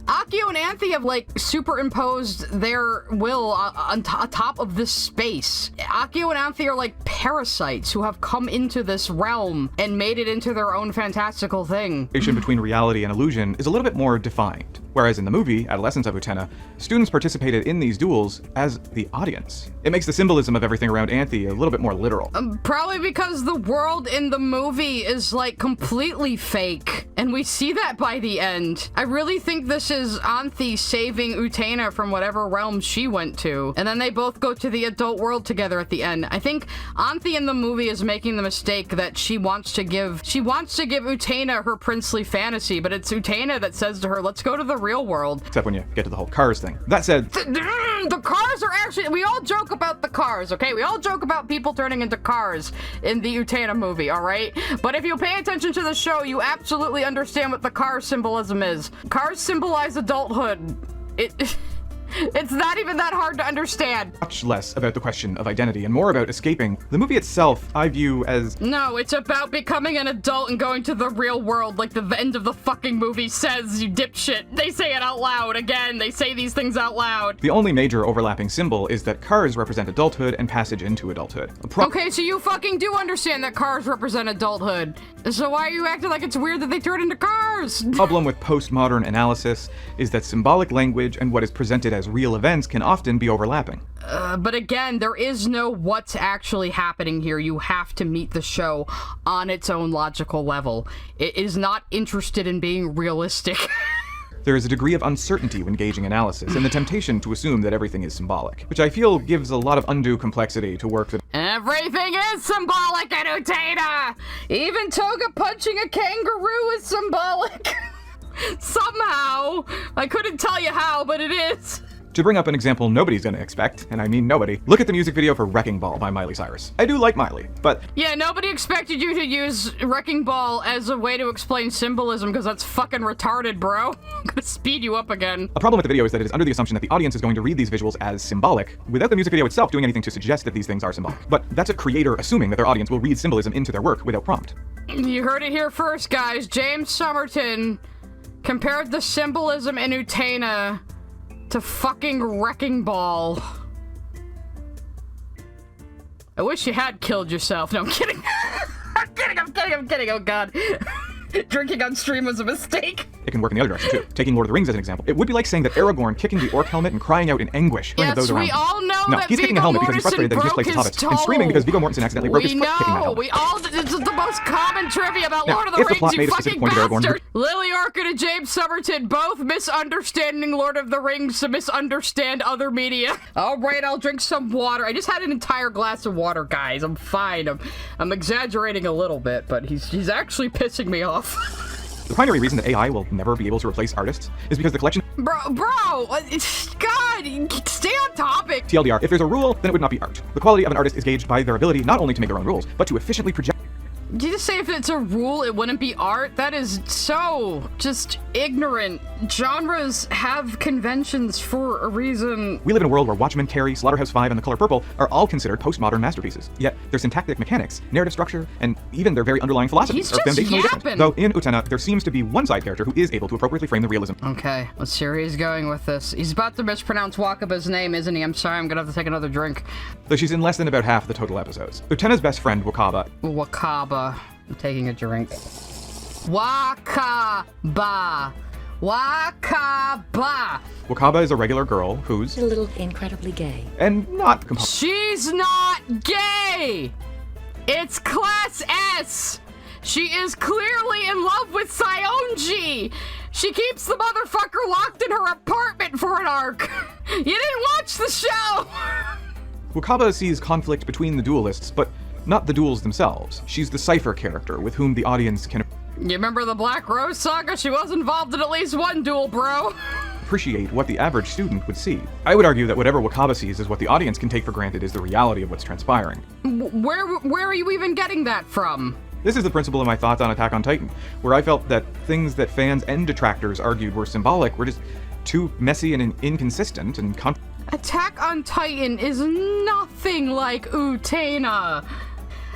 Akio and Anthe have, like, superimposed their will on top of this space. Akio and Anthe are like parasites who have come into this realm and made it into their own fantastical thing. between reality and illusion is a little bit more defined. Whereas in the movie, Adolescence of Utena, students participated in these duels as the audience. It makes the symbolism of everything around Anthe a little bit more literal. Probably because the world in the movie is, like, completely fake. And we see that by the end. I really think this is Anthe saving Utena from whatever realm she went to. And then they both go to the adult world together at the end. I think Anthe in the movie is making the mistake that she wants to give Utena her princely fantasy, but it's Utena that says to her, let's go to the real world. Except when you get to the whole cars thing. That said— the cars are actually— we all joke about the cars, okay? We all joke about people turning into cars in the Utena movie, alright? But if you pay attention to the show, you absolutely understand what the car symbolism is. Cars symbolize adulthood. It's not even that hard to understand. Much less about the question of identity and more about escaping. The movie itself, I view as... No, it's about becoming an adult and going to the real world like the end of the fucking movie says, you dipshit. They say it out loud. Again, they say these things out loud. The only major overlapping symbol is that cars represent adulthood and passage into adulthood. Okay, so you fucking do understand that cars represent adulthood. So why are you acting like it's weird that they turn into cars? Problem with postmodern analysis is that symbolic language and what is presented as real events can often be overlapping. But again, there is no what's actually happening here. You have to meet the show on its own logical level. It is not interested in being realistic. There is a degree of uncertainty when gauging analysis, and the temptation to assume that everything is symbolic, which I feel gives a lot of undue complexity to work that... Everything is symbolic in Utena! Even Toga punching a kangaroo is symbolic! Somehow! I couldn't tell you how, but it is. To bring up an example nobody's gonna expect, and I mean nobody, look at the music video for Wrecking Ball by Miley Cyrus. I do like Miley, but... Yeah, nobody expected you to use Wrecking Ball as a way to explain symbolism, because that's fucking retarded, bro. I'm gonna speed you up again. A problem with the video is that it is under the assumption that the audience is going to read these visuals as symbolic, without the music video itself doing anything to suggest that these things are symbolic. But that's a creator assuming that their audience will read symbolism into their work without prompt. You heard it here first, guys. James Somerton compared the symbolism in Utena to fucking Wrecking Ball. I wish you had killed yourself. No, I'm kidding. I'm kidding. Oh god. Drinking on stream was a mistake. It can work in the other direction too. Taking Lord of the Rings as an example, it would be like saying that Aragorn kicking the orc helmet and crying out in anguish. Yes, we all know no, that he's kicking the helmet because he's frustrated that he just placed his hobbits, and screaming because Viggo Mortensen accidentally broke his foot kicking that helmet. We all know. This is the most common trivia about Now, Lord of the if the Rings, plot you made a specific fucking point of Aragorn- bastard! Lily Orkin and James Somerton both misunderstanding Lord of the Rings to misunderstand other media. All right, I'll drink some water. I just had an entire glass of water, guys. I'm fine. I'm exaggerating a little bit, but he's actually pissing me off. The primary reason that AI will never be able to replace artists is because the collection... Bro, God, stay on topic. TLDR, if there's a rule, then it would not be art. The quality of an artist is gauged by their ability not only to make their own rules, but to efficiently project... Did you just say if it's a rule, it wouldn't be art? That is so just ignorant. Genres have conventions for a reason. We live in a world where Watchmen, Carrie, Slaughterhouse-5, and The Color Purple are all considered postmodern masterpieces. Yet, their syntactic mechanics, narrative structure, and even their very underlying philosophies are foundationally different. Though in Utena, there seems to be one side character who is able to appropriately frame the realism. Okay, let's see where he's going with this. He's about to mispronounce Wakaba's name, isn't he? I'm sorry, I'm gonna have to take another drink. Though she's in less than about half the total episodes. Utena's best friend, Wakaba... I'm taking a drink. Wakaba. Wakaba is a regular girl who's... A little incredibly gay. and not... She's not gay! It's Class S! She is clearly in love with Sionji! She keeps the motherfucker locked in her apartment for an arc! You didn't watch the show! Wakaba sees conflict between the duelists, but not the duels themselves. She's the cipher character with whom the audience can You remember the Black Rose saga? She was involved in at least one duel, bro. appreciate what the average student would see. I would argue that whatever Wakaba sees is what the audience can take for granted is the reality of what's transpiring. Where are you even getting that from? This is the principle of my thoughts on Attack on Titan, where I felt that things that fans and detractors argued were symbolic were just too messy and inconsistent and Attack on Titan is nothing like Utena.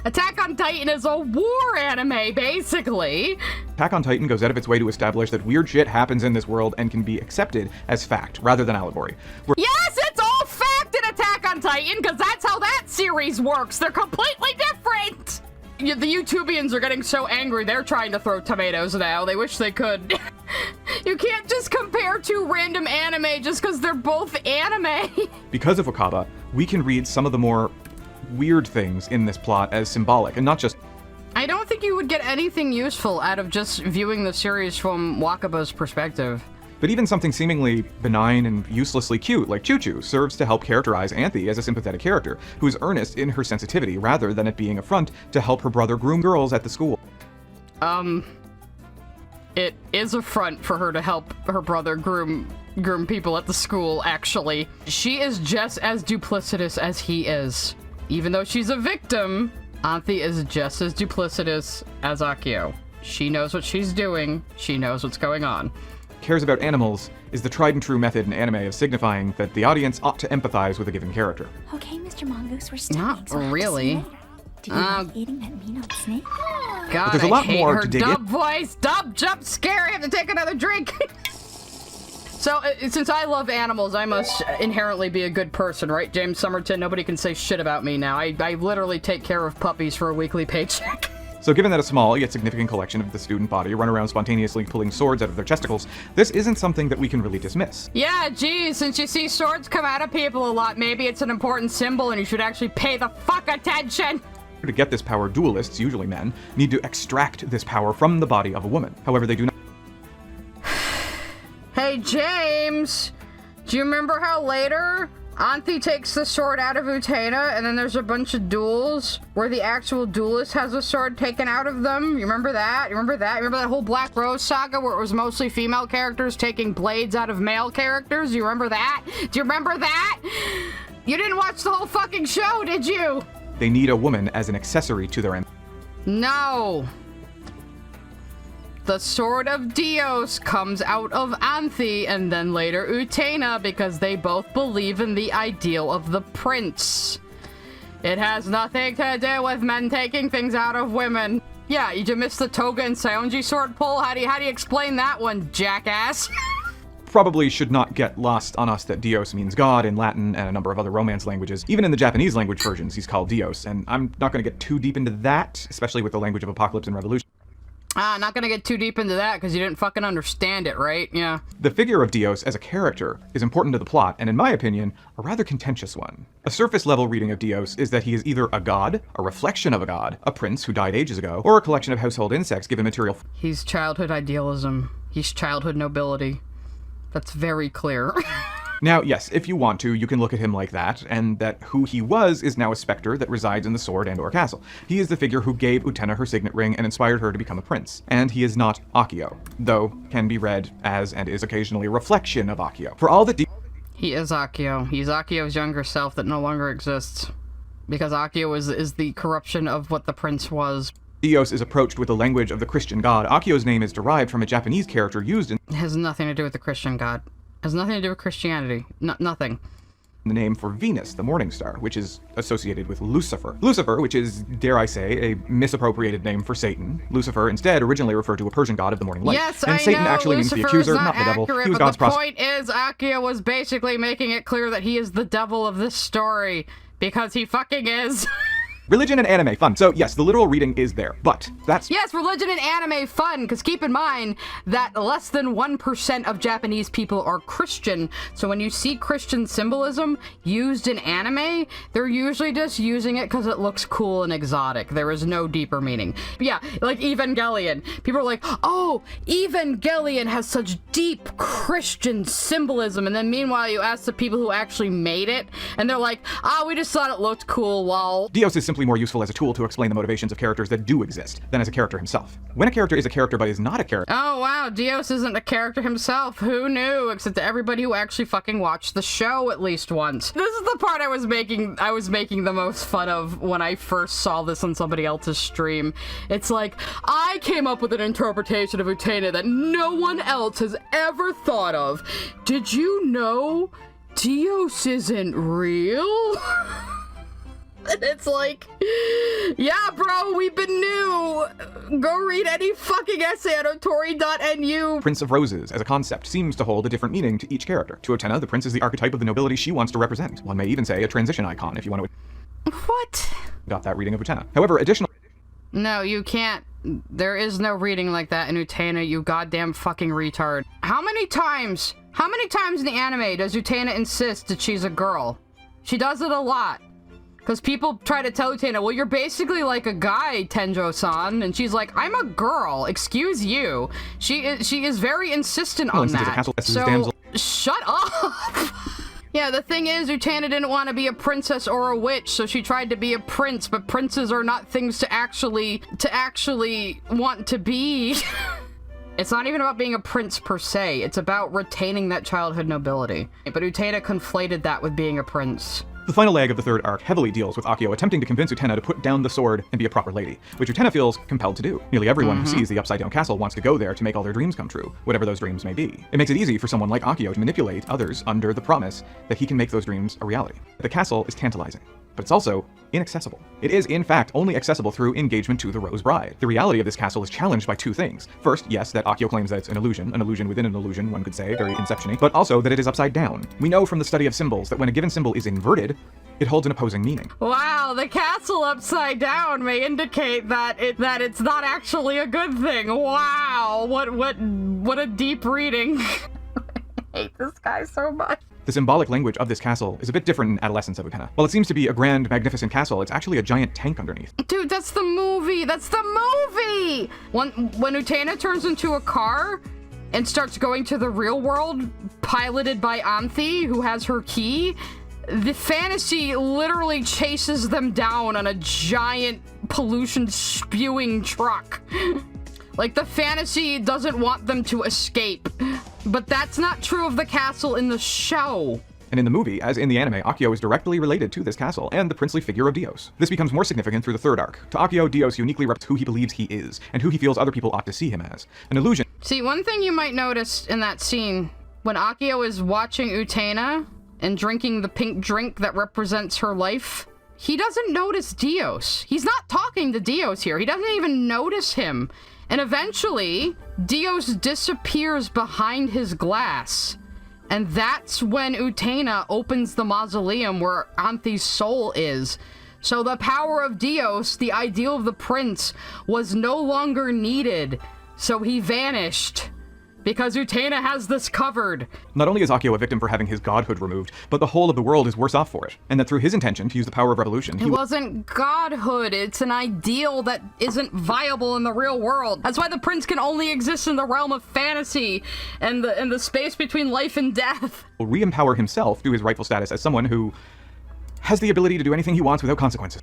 Attack on Titan is a war anime, basically. Attack on Titan goes out of its way to establish that weird shit happens in this world and can be accepted as fact, rather than allegory. Yes, it's all fact in Attack on Titan, because that's how that series works. They're completely different. The YouTubians are getting so angry, they're trying to throw tomatoes now. They wish they could. You can't just compare two random anime just because they're both anime. Because of Wakaba, we can read some of the more weird things in this plot as symbolic, and not just... I don't think you would get anything useful out of just viewing the series from Wakaba's perspective. But even something seemingly benign and uselessly cute, like Choo Choo, serves to help characterize Anthe as a sympathetic character, who is earnest in her sensitivity rather than it being a front to help her brother groom girls at the school. It is a front for her to help her brother groom people at the school, actually. She is just as duplicitous as he is. Even though she's a victim, Anthe is just as duplicitous as Akio. She knows what she's doing. She knows what's going on. cares about animals is the tried and true method in anime of signifying that the audience ought to empathize with a given character. Okay, Mr. Mongoose, we're studying. Not so I have to really. see you later. Did you like eating that mean old snake? God, there's a lot I hate more her to dig dub voice. Dub jump scare. I have to take another drink. So, since I love animals, I must inherently be a good person, right, James Somerton? Nobody can say shit about me now. I literally take care of puppies for a weekly paycheck. So given that a small yet significant collection of the student body run around spontaneously pulling swords out of their testicles, this isn't something that we can really dismiss. Yeah, geez, since you see swords come out of people a lot, maybe it's an important symbol and you should actually pay the fuck attention. To get this power, duelists, usually men, need to extract this power from the body of a woman. However, they do not. Hey, James, do you remember how later Anthe takes the sword out of Utena and then there's a bunch of duels where the actual duelist has a sword taken out of them? You remember that? You remember that? You remember that whole Black Rose saga where it was mostly female characters taking blades out of male characters? You remember that? Do you remember that? You didn't watch the whole fucking show, did you? They need a woman as an accessory to their No. The Sword of Dios comes out of Anthe and then later Utena because they both believe in the ideal of the prince. It has nothing to do with men taking things out of women. Yeah, you just missed the Toga and Saionji sword pull? How do you explain that one, jackass? Probably should not get lost on us that Dios means God in Latin and a number of other Romance languages. Even in the Japanese language versions, he's called Dios, and I'm not going to get too deep into that, especially with the language of Apocalypse and Revolution. Not gonna get too deep into that because you didn't fucking understand it, right? Yeah. The figure of Dios as a character is important to the plot, and in my opinion, a rather contentious one. A surface-level reading of Dios is that he is either a god, a reflection of a god, a prince who died ages ago, or a collection of household insects given material. He's childhood idealism. He's childhood nobility. That's very clear. Now, yes, if you want to, you can look at him like that, and that who he was is now a specter that resides in the sword and/or castle. He is the figure who gave Utena her signet ring and inspired her to become a prince. And he is not Akio, though can be read as and is occasionally a reflection of Akio. For all that He is Akio. He's Akio's younger self that no longer exists. Because Akio is the corruption of what the prince was. Dios is approached with the language of the Christian god, Akio's name is derived from a Japanese character used in It has nothing to do with the Christian god. It has nothing to do with Christianity. Nothing. the name for Venus, the morning star, which is associated with Lucifer. Lucifer, which is, dare I say, a misappropriated name for Satan. Lucifer instead originally referred to a Persian god of the morning light. Yes, and I Satan know actually Lucifer means the accuser, is not the devil. accurate, He was but God's the point is Akio was basically making it clear that he is the devil of this story. Because he fucking is. Religion and anime, fun. So yes, the literal reading is there, but that's... Yes, religion and anime fun, because keep in mind that less than 1% of Japanese people are Christian, so when you see Christian symbolism used in anime, they're usually just using it because it looks cool and exotic. There is no deeper meaning. Yeah, like Evangelion. People are like, oh, Evangelion has such deep Christian symbolism, and then meanwhile you ask the people who actually made it, and they're like, we just thought it looked cool, lol. Dios is simply more useful as a tool to explain the motivations of characters that do exist than as a character himself. When a character is a character but is not a character... Oh wow, Dios isn't a character himself. Who knew? Except to everybody who actually fucking watched the show at least once. This is the part I was making the most fun of when I first saw this on somebody else's stream. It's like, I came up with an interpretation of Utena that no one else has ever thought of. Did you know Dios isn't real? And it's like, yeah, bro, we've been new. Go read any fucking essay on otori.nu. Prince of Roses, as a concept, seems to hold a different meaning to each character. To Utena, the prince is the archetype of the nobility she wants to represent. One may even say a transition icon, if you want to... What? Got that reading of Utena. However, additionally... No, you can't. There is no reading like that in Utena, you goddamn fucking retard. How many times in the anime does Utena insist that she's a girl? She does it a lot. Because people try to tell Utena, well, you're basically like a guy, Tenjo-san. And she's like, I'm a girl. Excuse you. She is very insistent on that. So, shut up. Yeah, the thing is, Utena didn't want to be a princess or a witch, so she tried to be a prince. But princes are not things to actually want to be. It's not even about being a prince per se. It's about retaining that childhood nobility. But Utena conflated that with being a prince. The final leg of the third arc heavily deals with Akio attempting to convince Utena to put down the sword and be a proper lady, which Utena feels compelled to do. Nearly everyone who sees the Upside Down Castle wants to go there to make all their dreams come true, whatever those dreams may be. It makes it easy for someone like Akio to manipulate others under the promise that he can make those dreams a reality. The castle is tantalizing, but it's also inaccessible. It is, in fact, only accessible through engagement to the Rose Bride. The reality of this castle is challenged by two things. First, yes, that Akio claims that it's an illusion within an illusion, one could say, very Inception-y, but also that it is upside down. We know from the study of symbols that when a given symbol is inverted, it holds an opposing meaning. Wow, the castle upside down may indicate that it's not actually a good thing. Wow, what a deep reading. I hate this guy so much. The symbolic language of this castle is a bit different in Adolescence of Utena. While it seems to be a grand, magnificent castle, it's actually a giant tank underneath. Dude, that's the movie! That's the movie! When Utena turns into a car and starts going to the real world, piloted by Anthe, who has her key, the fantasy literally chases them down on a giant pollution-spewing truck. Like, the fantasy doesn't want them to escape. But that's not true of the castle in the show. And in the movie, as in the anime, Akio is directly related to this castle and the princely figure of Dios. This becomes more significant through the third arc. To Akio, Dios uniquely represents who he believes he is, and who he feels other people ought to see him as. An illusion. See, one thing you might notice in that scene, when Akio is watching Utena and drinking the pink drink that represents her life, he doesn't notice Dios. He's not talking to Dios here. He doesn't even notice him. And eventually, Dios disappears behind his glass. And that's when Utena opens the mausoleum where Anthe's soul is. So the power of Dios, the ideal of the prince, was no longer needed. So he vanished. Because Utena has this covered. Not only is Akio a victim for having his godhood removed, but the whole of the world is worse off for it. And that through his intention to use the power of revolution, It wasn't godhood, it's an ideal that isn't viable in the real world. That's why the prince can only exist in the realm of fantasy and the space between life and death. will re-empower himself to his rightful status as someone who has the ability to do anything he wants without consequences.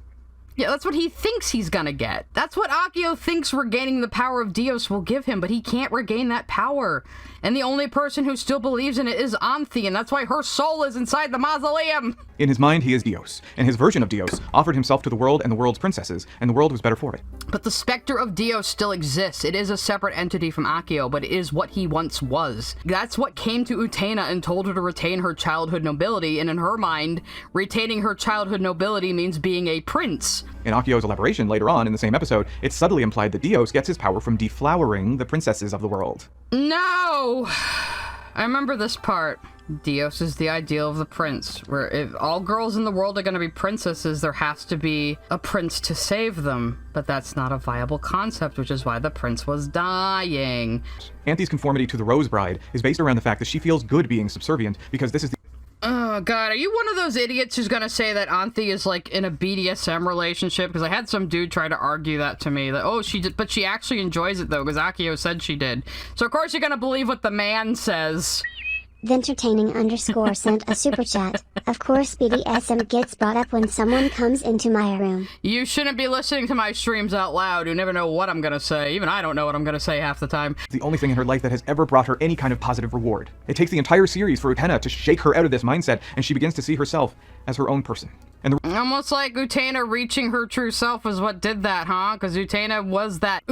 Yeah, that's what he thinks he's gonna get. That's what Akio thinks regaining the power of Dios will give him, but he can't regain that power. And the only person who still believes in it is Anthe, and that's why her soul is inside the mausoleum. In his mind, he is Dios, and his version of Dios offered himself to the world and the world's princesses, and the world was better for it. But the specter of Dios still exists. It is a separate entity from Akio, but it is what he once was. That's what came to Utena and told her to retain her childhood nobility, and in her mind, retaining her childhood nobility means being a prince. In Akio's elaboration later on in the same episode, it's subtly implied that Dios gets his power from deflowering the princesses of the world. No! I remember this part. Dios is the ideal of the prince, where if all girls in the world are going to be princesses, there has to be a prince to save them. But that's not a viable concept, which is why the prince was dying. Anthe's conformity to the Rose Bride is based around the fact that she feels good being subservient because this is the Oh god, are you one of those idiots who's gonna say that Anthe is like in a BDSM relationship? Because I had some dude try to argue that to me, that oh she did, but she actually enjoys it though, because Akio said she did. So of course you're gonna believe what the man says. Ventertaining_ sent a super chat. Of course BDSM gets brought up when someone comes into my room. You shouldn't be listening to my streams out loud. You never know what I'm gonna say. Even I don't know what I'm gonna say half the time. the only thing in her life that has ever brought her any kind of positive reward. It takes the entire series for Utena to shake her out of this mindset, and she begins to see herself as her own person. And the Almost like Utena reaching her true self is what did that, huh? Because Utena was that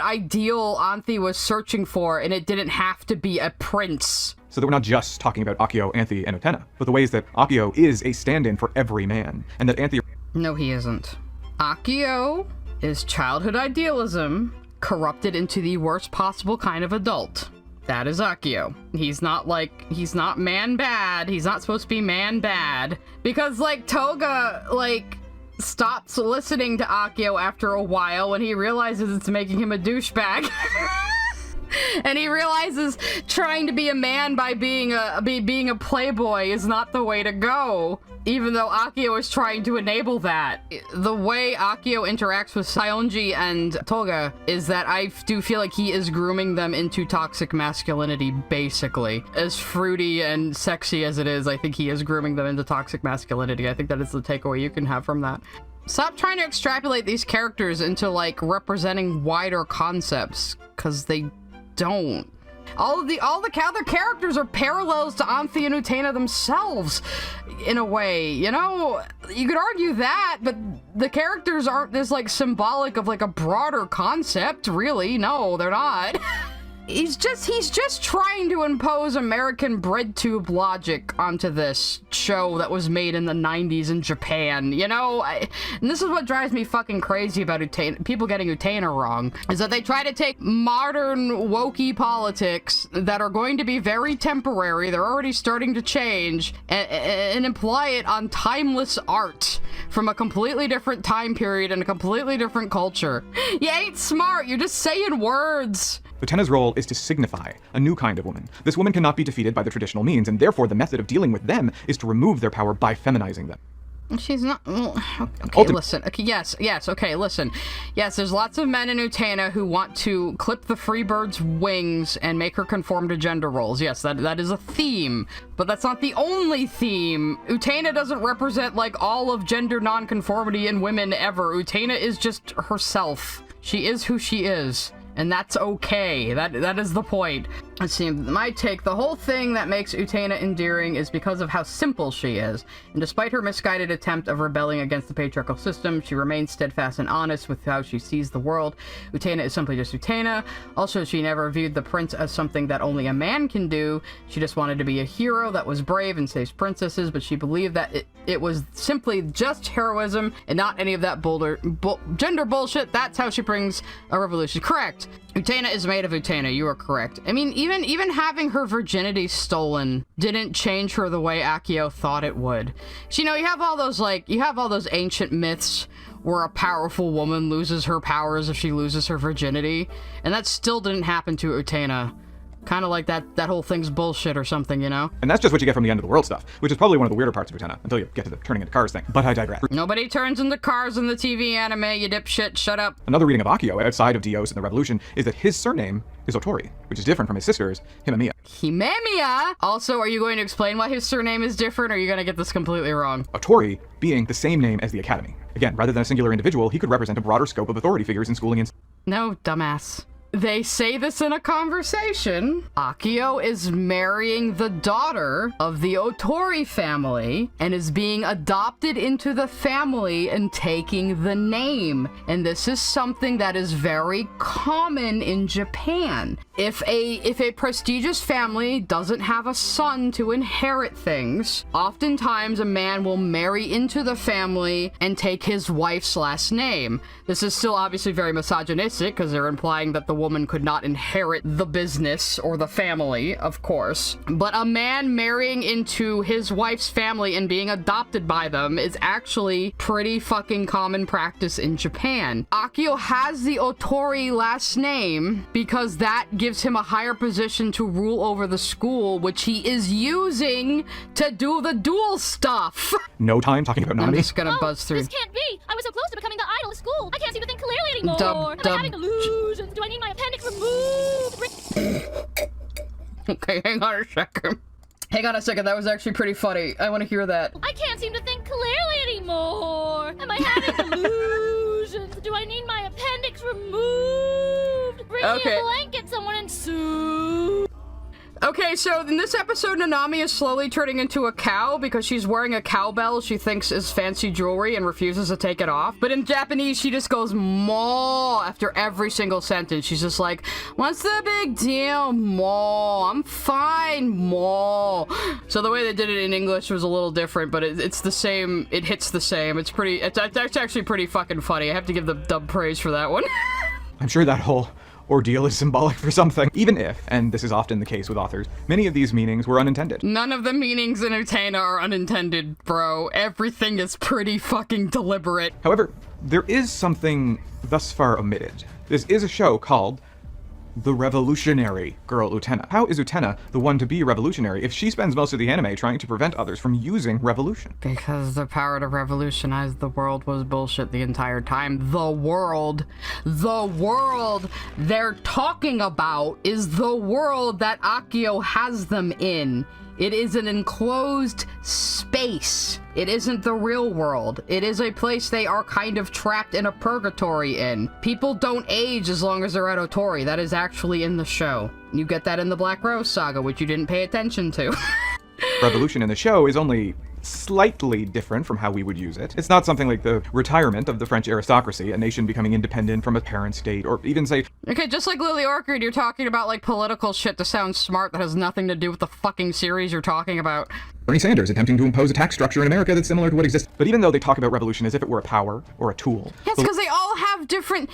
ideal Anthe was searching for, and it didn't have to be a prince. So that we're not just talking about Akio, Anthe, and Utena, but the ways that Akio is a stand-in for every man, and that Anthe... No, he isn't. Akio is childhood idealism corrupted into the worst possible kind of adult. That is Akio. He's not man bad. He's not supposed to be man bad. Because, like, Toga, like, stops listening to Akio after a while when he realizes it's making him a douchebag. And he realizes trying to be a man by being a playboy is not the way to go. Even though Akio is trying to enable that. The way Akio interacts with Saionji and Toga is that I do feel like he is grooming them into toxic masculinity, basically. As fruity and sexy as it is, I think he is grooming them into toxic masculinity. I think that is the takeaway you can have from that. Stop trying to extrapolate these characters into, like, representing wider concepts, because they don't. All the other characters are parallels to Anthe and Utena themselves, in a way, you know? You could argue that, but the characters aren't this, like, symbolic of, like, a broader concept, really. No, they're not. He's just trying to impose American bread tube logic onto this show that was made in the 90s in Japan, you know? And this is what drives me fucking crazy about Utena, people getting Utena wrong, is that they try to take modern wokey politics that are going to be very temporary, they're already starting to change, and imply it on timeless art from a completely different time period and a completely different culture. You ain't smart, you're just saying words. Utena's role is to signify a new kind of woman. This woman cannot be defeated by the traditional means, and therefore the method of dealing with them is to remove their power by feminizing them. She's not... Okay, listen. Okay, yes, okay, listen. Yes, there's lots of men in Utena who want to clip the Freebird's wings and make her conform to gender roles. Yes, that is a theme. But that's not the only theme. Utena doesn't represent, like, all of gender nonconformity in women ever. Utena is just herself. She is who she is. And that's okay. That is the point. Let's see, my take, the whole thing that makes Utena endearing is because of how simple she is. And despite her misguided attempt of rebelling against the patriarchal system, she remains steadfast and honest with how she sees the world. Utena is simply just Utena. Also, she never viewed the prince as something that only a man can do. She just wanted to be a hero that was brave and saves princesses, but she believed that it was simply just heroism and not any of that gender bullshit. That's how she brings a revolution. Correct. Utena is made of Utena, you are correct. I mean, even having her virginity stolen didn't change her the way Akio thought it would. So, you know, you have all those ancient myths where a powerful woman loses her powers if she loses her virginity, and that still didn't happen to Utena. Kind of like that whole thing's bullshit or something, you know? And that's just what you get from the end of the world stuff, which is probably one of the weirder parts of Utena, until you get to the turning into cars thing. But I digress. Nobody turns into cars in the TV anime, you dipshit, shut up. Another reading of Akio, outside of Dios and the Revolution, is that his surname is Otori, which is different from his sister's, Himemiya. Himemiya? Also, are you going to explain why his surname is different, or are you going to get this completely wrong? Otori being the same name as the Academy. Again, rather than a singular individual, he could represent a broader scope of authority figures in schooling and... No, dumbass. They say this in a conversation. Akio is marrying the daughter of the Otori family and is being adopted into the family and taking the name. And this is something that is very common in Japan. If a prestigious family doesn't have a son to inherit things, oftentimes a man will marry into the family and take his wife's last name. This is still obviously very misogynistic because they're implying that the woman could not inherit the business or the family, of course. But a man marrying into his wife's family and being adopted by them is actually pretty fucking common practice in Japan. Akio has the Otori last name because that gives him a higher position to rule over the school, which he is using to do the duel stuff. No time talking about I'm Nanami. just gonna buzz through. This can't be! I was so close to becoming the idol of school! I can't seem to think clearly anymore! Am I having illusions? Do I need my appendix removed? Okay, hang on a second. Hang on a second, that was actually pretty funny. I want to hear that. I can't seem to think clearly anymore! Am I having illusions? Do I need my appendix removed? Bring me a blanket, someone, and soothe. Okay, so in this episode, Nanami is slowly turning into a cow because she's wearing a cowbell she thinks is fancy jewelry and refuses to take it off. But in Japanese, she just goes "mo" after every single sentence. She's just like, "What's the big deal, mo? I'm fine, mo." So the way they did it in English was a little different, but it's the same. It hits the same. It's actually pretty fucking funny. I have to give the dub praise for that one. I'm sure that whole ordeal is symbolic for something. Even if, and this is often the case with authors, many of these meanings were unintended. None of the meanings in Utena are unintended, bro. Everything is pretty fucking deliberate. However, there is something thus far omitted. This is a show called The Revolutionary Girl Utena. How is Utena the one to be revolutionary if she spends most of the anime trying to prevent others from using revolution? Because the power to revolutionize the world was bullshit the entire time. The world they're talking about is the world that Akio has them in. It is an enclosed space. It isn't the real world. It is a place they are kind of trapped in a purgatory in. People don't age as long as they're at Otori. That is actually in the show. You get that in the Black Rose Saga, which you didn't pay attention to. Revolution in the show is only slightly different from how we would use it. It's not something like the retirement of the French aristocracy, a nation becoming independent from a parent state, or even say... Okay, just like Lily Orchard, you're talking about like political shit to sound smart that has nothing to do with the fucking series you're talking about. Bernie Sanders attempting to impose a tax structure in America that's similar to what exists. But even though they talk about revolution as if it were a power or a tool... Yes, because they all have different...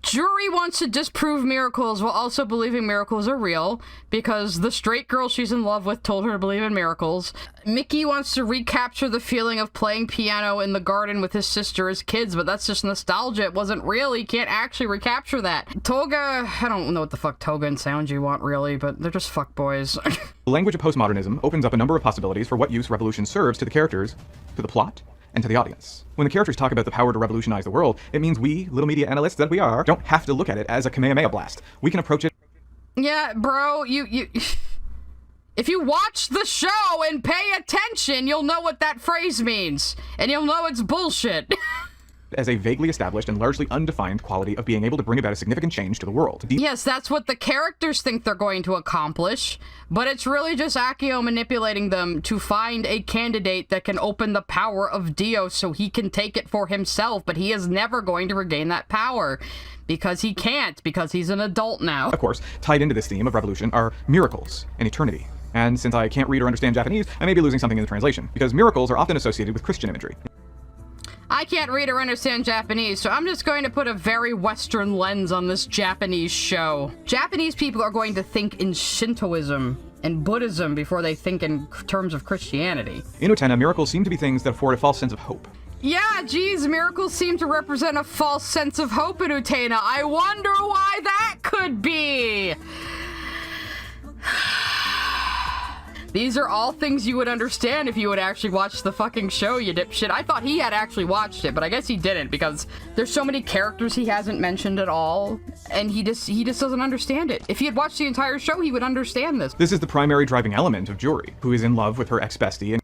Jury wants to disprove miracles while also believing miracles are real, because the straight girl she's in love with told her to believe in miracles. Mickey wants to recapture the feeling of playing piano in the garden with his sister as kids, but that's just nostalgia. It wasn't real. He can't actually recapture that. Toga, I don't know what the fuck Toga and Soundji want, really, but they're just fuckboys. The language of postmodernism opens up a number of possibilities for what use revolution serves to the characters, to the plot, and to the audience. When the characters talk about the power to revolutionize the world, it means we, little media analysts that we are, don't have to look at it as a Kamehameha blast. We can approach it... Yeah, bro, you... If you watch the show and pay attention, you'll know what that phrase means. And you'll know it's bullshit. As a vaguely established and largely undefined quality of being able to bring about a significant change to the world. Yes, that's what the characters think they're going to accomplish, but it's really just Akio manipulating them to find a candidate that can open the power of Dio so he can take it for himself, but he is never going to regain that power. Because he can't, because he's an adult now. Of course, tied into this theme of revolution are miracles and eternity. And since I can't read or understand Japanese, I may be losing something in the translation, because miracles are often associated with Christian imagery. I can't read or understand Japanese, so I'm just going to put a very Western lens on this Japanese show. Japanese people are going to think in Shintoism and Buddhism before they think in terms of Christianity. In Utena, miracles seem to be things that afford a false sense of hope. Yeah, geez, miracles seem to represent a false sense of hope in Utena. I wonder why that could be. These are all things you would understand if you would actually watch the fucking show, you dipshit. I thought he had actually watched it, but I guess he didn't, because there's so many characters he hasn't mentioned at all, and he just doesn't understand it. If he had watched the entire show, he would understand this. This is the primary driving element of Juri, who is in love with her ex-bestie and...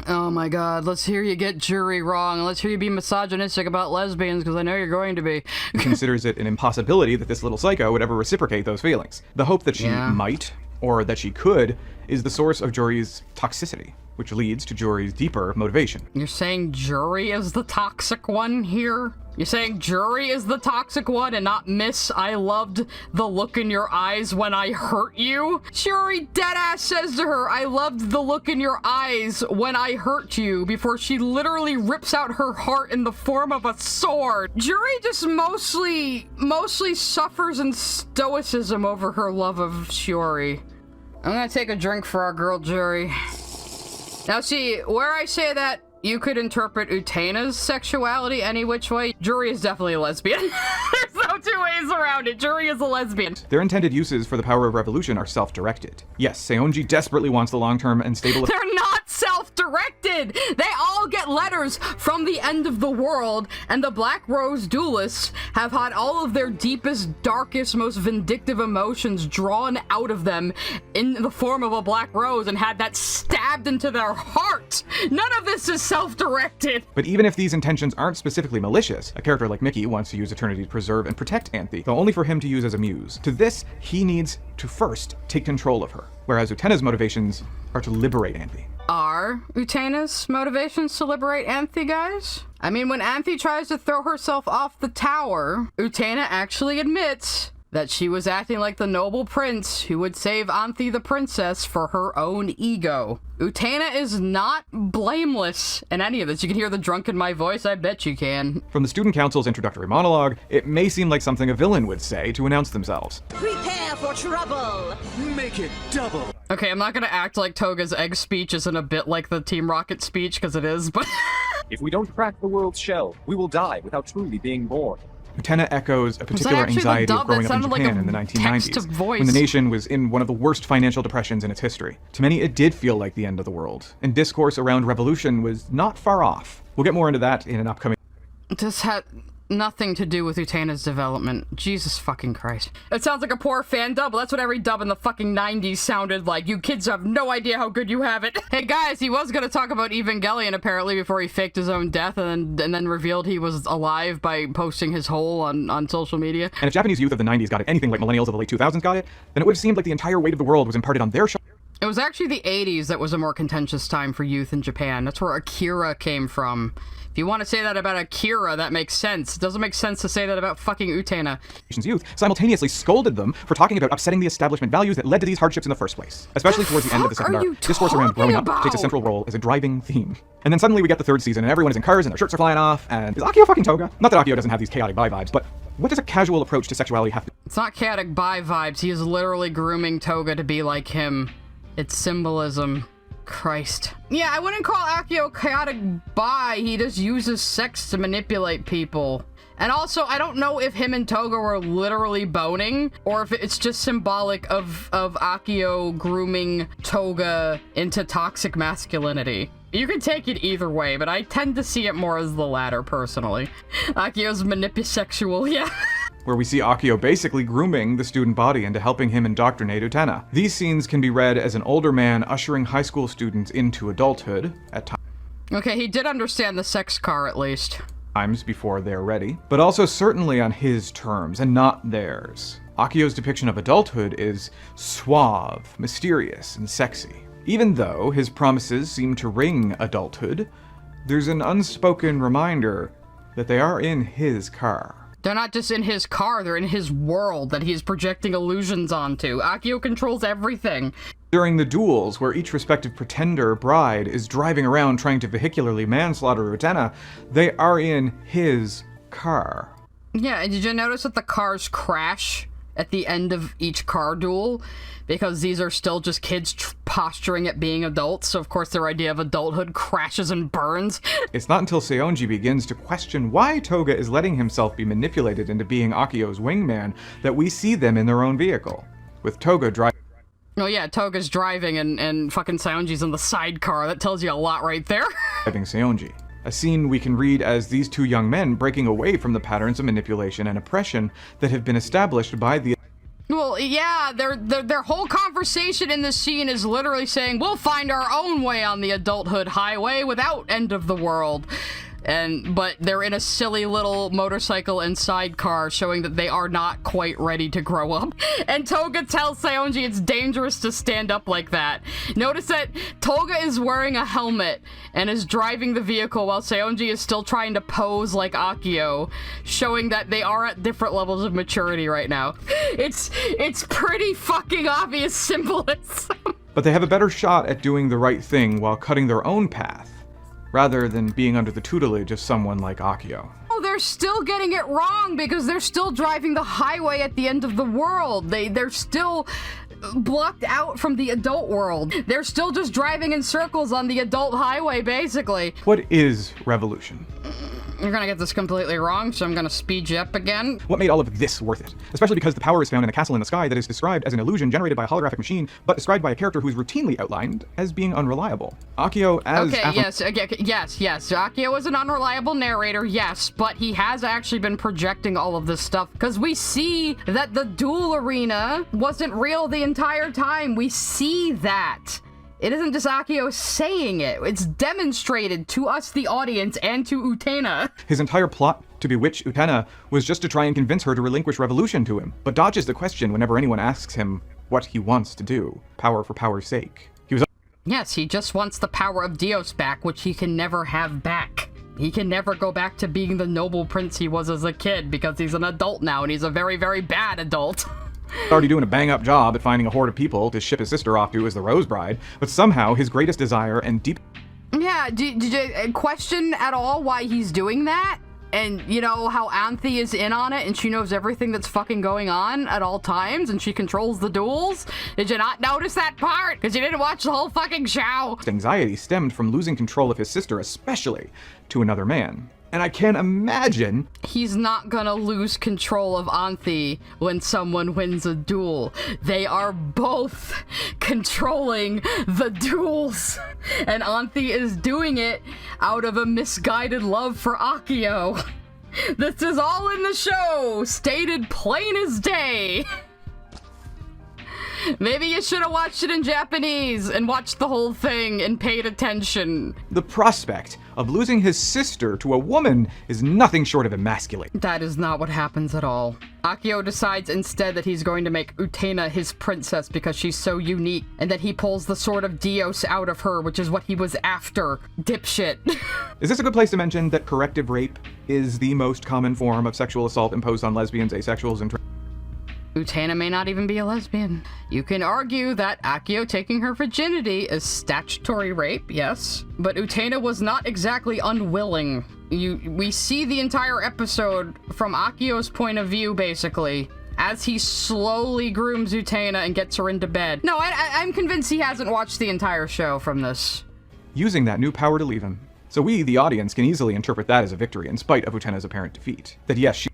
Oh my god, let's hear you get Juri wrong, and let's hear you be misogynistic about lesbians, because I know you're going to be. considers it an impossibility that this little psycho would ever reciprocate those feelings. The hope that she might, or that she could, is the source of Juri's toxicity, which leads to Juri's deeper motivation. You're saying Juri is the toxic one here? You're saying Juri is the toxic one and not Miss I loved the look in your eyes when I hurt you? Juri deadass says to her, I loved the look in your eyes when I hurt you, before she literally rips out her heart in the form of a sword. Juri just mostly suffers in stoicism over her love of Shiori. I'm gonna take a drink for our girl Juri. Now see, where I say that, you could interpret Utena's sexuality any which way. Juri is definitely a lesbian. There's no two ways around it. Juri is a lesbian. Their intended uses for the power of revolution are self-directed. Yes, Seonji desperately wants the long-term and stable... They're not self-directed! They all get letters from the end of the world, and the Black Rose duelists have had all of their deepest, darkest, most vindictive emotions drawn out of them in the form of a black rose and had that stabbed into their heart! None of this is self-directed! But even if these intentions aren't specifically malicious, a character like Mickey wants to use Eternity to preserve and protect Anthe, though only for him to use as a muse. To this, he needs to first take control of her, whereas Utena's motivations are to liberate Anthe. Are Utena's motivations to liberate Anthe, guys? I mean, when Anthe tries to throw herself off the tower, Utena actually admits that she was acting like the noble prince who would save Anthe the princess for her own ego. Utena is not blameless in any of this. You can hear the drunk in my voice, I bet you can. From the student council's introductory monologue, it may seem like something a villain would say to announce themselves. Prepare for trouble! Make it double! Okay, I'm not gonna act like Toga's egg speech isn't a bit like the Team Rocket speech, because it is, but... If we don't crack the world's shell, we will die without truly being born. Utena echoes a particular anxiety of growing up in Japan in the 1990s, when the nation was in one of the worst financial depressions in its history. To many, it did feel like the end of the world, and discourse around revolution was not far off. We'll get more into that in an upcoming... nothing to do with Utena's development. Jesus fucking Christ. It sounds like a poor fan dub. That's what every dub in the fucking 90s sounded like. You kids have no idea how good you have it. Hey guys, he was gonna talk about Evangelion apparently before he faked his own death and then revealed he was alive by posting his hole on social media. And if Japanese youth of the 90s got it anything like millennials of the late 2000s got it, then it would have seemed like the entire weight of the world was imparted on their shoulders. It was actually the 80s that was a more contentious time for youth in Japan. That's where Akira came from. If you want to say that about Akira, that makes sense. It doesn't make sense to say that about fucking Utena. Youth simultaneously scolded them for talking about upsetting the establishment values that led to these hardships in the first place. Especially towards the end of the second arc, discourse around growing up takes a central role as a driving theme. And then suddenly we get the third season and everyone is in cars and their shirts are flying off, and is Akio fucking toga? Not that Akio doesn't have these chaotic bi vibes, but what does a casual approach to sexuality have to... It's not chaotic bi vibes, he is literally grooming Toga to be like him. It's symbolism. Christ. Yeah, I wouldn't call Akio chaotic bi, he just uses sex to manipulate people. And also, I don't know if him and Toga were literally boning, or if it's just symbolic of Akio grooming Toga into toxic masculinity. You can take it either way, but I tend to see it more as the latter, personally. Akio's manipusexual, yeah. Where we see Akio basically grooming the student body into helping him indoctrinate Utena. These scenes can be read as an older man ushering high school students into adulthood at times. Okay, he did understand the sex car, at least. Times before they're ready, but also certainly on his terms and not theirs. Akio's depiction of adulthood is suave, mysterious, and sexy. Even though his promises seem to ring adulthood, there's an unspoken reminder that they are in his car. They're not just in his car, they're in his world that he's projecting illusions onto. Akio controls everything. During the duels, where each respective pretender bride is driving around trying to vehicularly manslaughter Utena, they are in his car. Yeah, and did you notice that the cars crash at the end of each car duel? Because these are still just kids posturing at being adults, so of course their idea of adulthood crashes and burns. It's not until Seonji begins to question why Toga is letting himself be manipulated into being Akio's wingman that we see them in their own vehicle, with Toga driving. Oh yeah, Toga's driving and fucking Seonji's in the sidecar. That tells you a lot right there. Driving Seonji. A scene we can read as these two young men breaking away from the patterns of manipulation and oppression that have been established by the... Well, yeah, their whole conversation in this scene is literally saying, we'll find our own way on the adulthood highway without end of the world. But they're in a silly little motorcycle and sidecar showing that they are not quite ready to grow up. And Toga tells Seonji it's dangerous to stand up like that. Notice that Toga is wearing a helmet and is driving the vehicle while Seonji is still trying to pose like Akio, showing that they are at different levels of maturity right now. It's pretty fucking obvious symbolism. But they have a better shot at doing the right thing while cutting their own path, rather than being under the tutelage of someone like Akio. Oh, they're still getting it wrong because they're still driving the highway at the end of the world. They're still blocked out from the adult world. They're still just driving in circles on the adult highway, basically. What is revolution? You're gonna get this completely wrong, so I'm gonna speed you up again. What made all of this worth it? Especially because the power is found in a castle in the sky that is described as an illusion generated by a holographic machine, but described by a character who is routinely outlined as being unreliable. Akio as... Okay, yes. Akio is an unreliable narrator, yes, but he has actually been projecting all of this stuff, because we see that the duel arena wasn't real the entire time. We see that. It isn't just Akio saying it, it's demonstrated to us, the audience, and to Utena. His entire plot to bewitch Utena was just to try and convince her to relinquish revolution to him, but dodges the question whenever anyone asks him what he wants to do. Power for power's sake. Yes, he just wants the power of Dios back, which he can never have back. He can never go back to being the noble prince he was as a kid, because he's an adult now, and he's a very, very bad adult. Already doing a bang-up job at finding a horde of people to ship his sister off to as the Rose Bride, but somehow his greatest desire and deep... Yeah, did you question at all why he's doing that? And, you know, how Anthe is in on it and she knows everything that's fucking going on at all times and she controls the duels? Did you not notice that part? Because you didn't watch the whole fucking show. Anxiety stemmed from losing control of his sister, especially to another man. And I can imagine... He's not gonna lose control of Anthe when someone wins a duel. They are both controlling the duels. And Anthe is doing it out of a misguided love for Akio. This is all in the show, stated plain as day. Maybe you should have watched it in Japanese and watched the whole thing and paid attention. The prospect of losing his sister to a woman is nothing short of emasculating. That is not what happens at all. Akio decides instead that he's going to make Utena his princess because she's so unique, and that he pulls the sword of Dios out of her, which is what he was after. Dipshit. Is this a good place to mention that corrective rape is the most common form of sexual assault imposed on lesbians, asexuals, and Utena may not even be a lesbian. You can argue that Akio taking her virginity is statutory rape, yes, but Utena was not exactly unwilling. We see the entire episode from Akio's point of view, basically, as he slowly grooms Utena and gets her into bed. No, I'm convinced he hasn't watched the entire show from this. Using that new power to leave him. So we, the audience, can easily interpret that as a victory in spite of Utena's apparent defeat. That yes,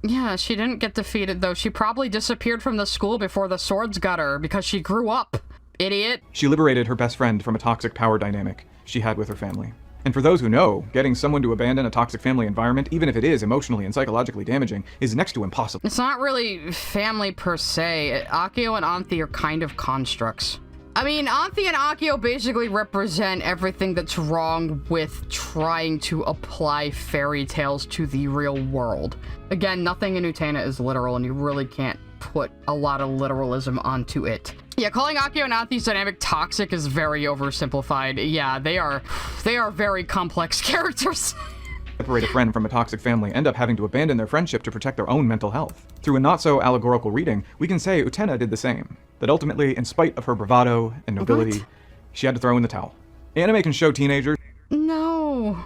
Yeah, she didn't get defeated, though. She probably disappeared from the school before the swords got her, because she grew up. Idiot. She liberated her best friend from a toxic power dynamic she had with her family. And for those who know, getting someone to abandon a toxic family environment, even if it is emotionally and psychologically damaging, is next to impossible. It's not really family per se. Akio and Anthi are kind of constructs. I mean, Anthi and Akio basically represent everything that's wrong with trying to apply fairy tales to the real world. Again, nothing in Utena is literal, and you really can't put a lot of literalism onto it. Yeah, calling Akio and Anthi's dynamic toxic is very oversimplified. Yeah, they are very complex characters. Separate a friend from a toxic family end up having to abandon their friendship to protect their own mental health. Through a not-so-allegorical reading, we can say Utena did the same. That ultimately, in spite of her bravado and nobility, she had to throw in the towel. Anime can show teenagers... No.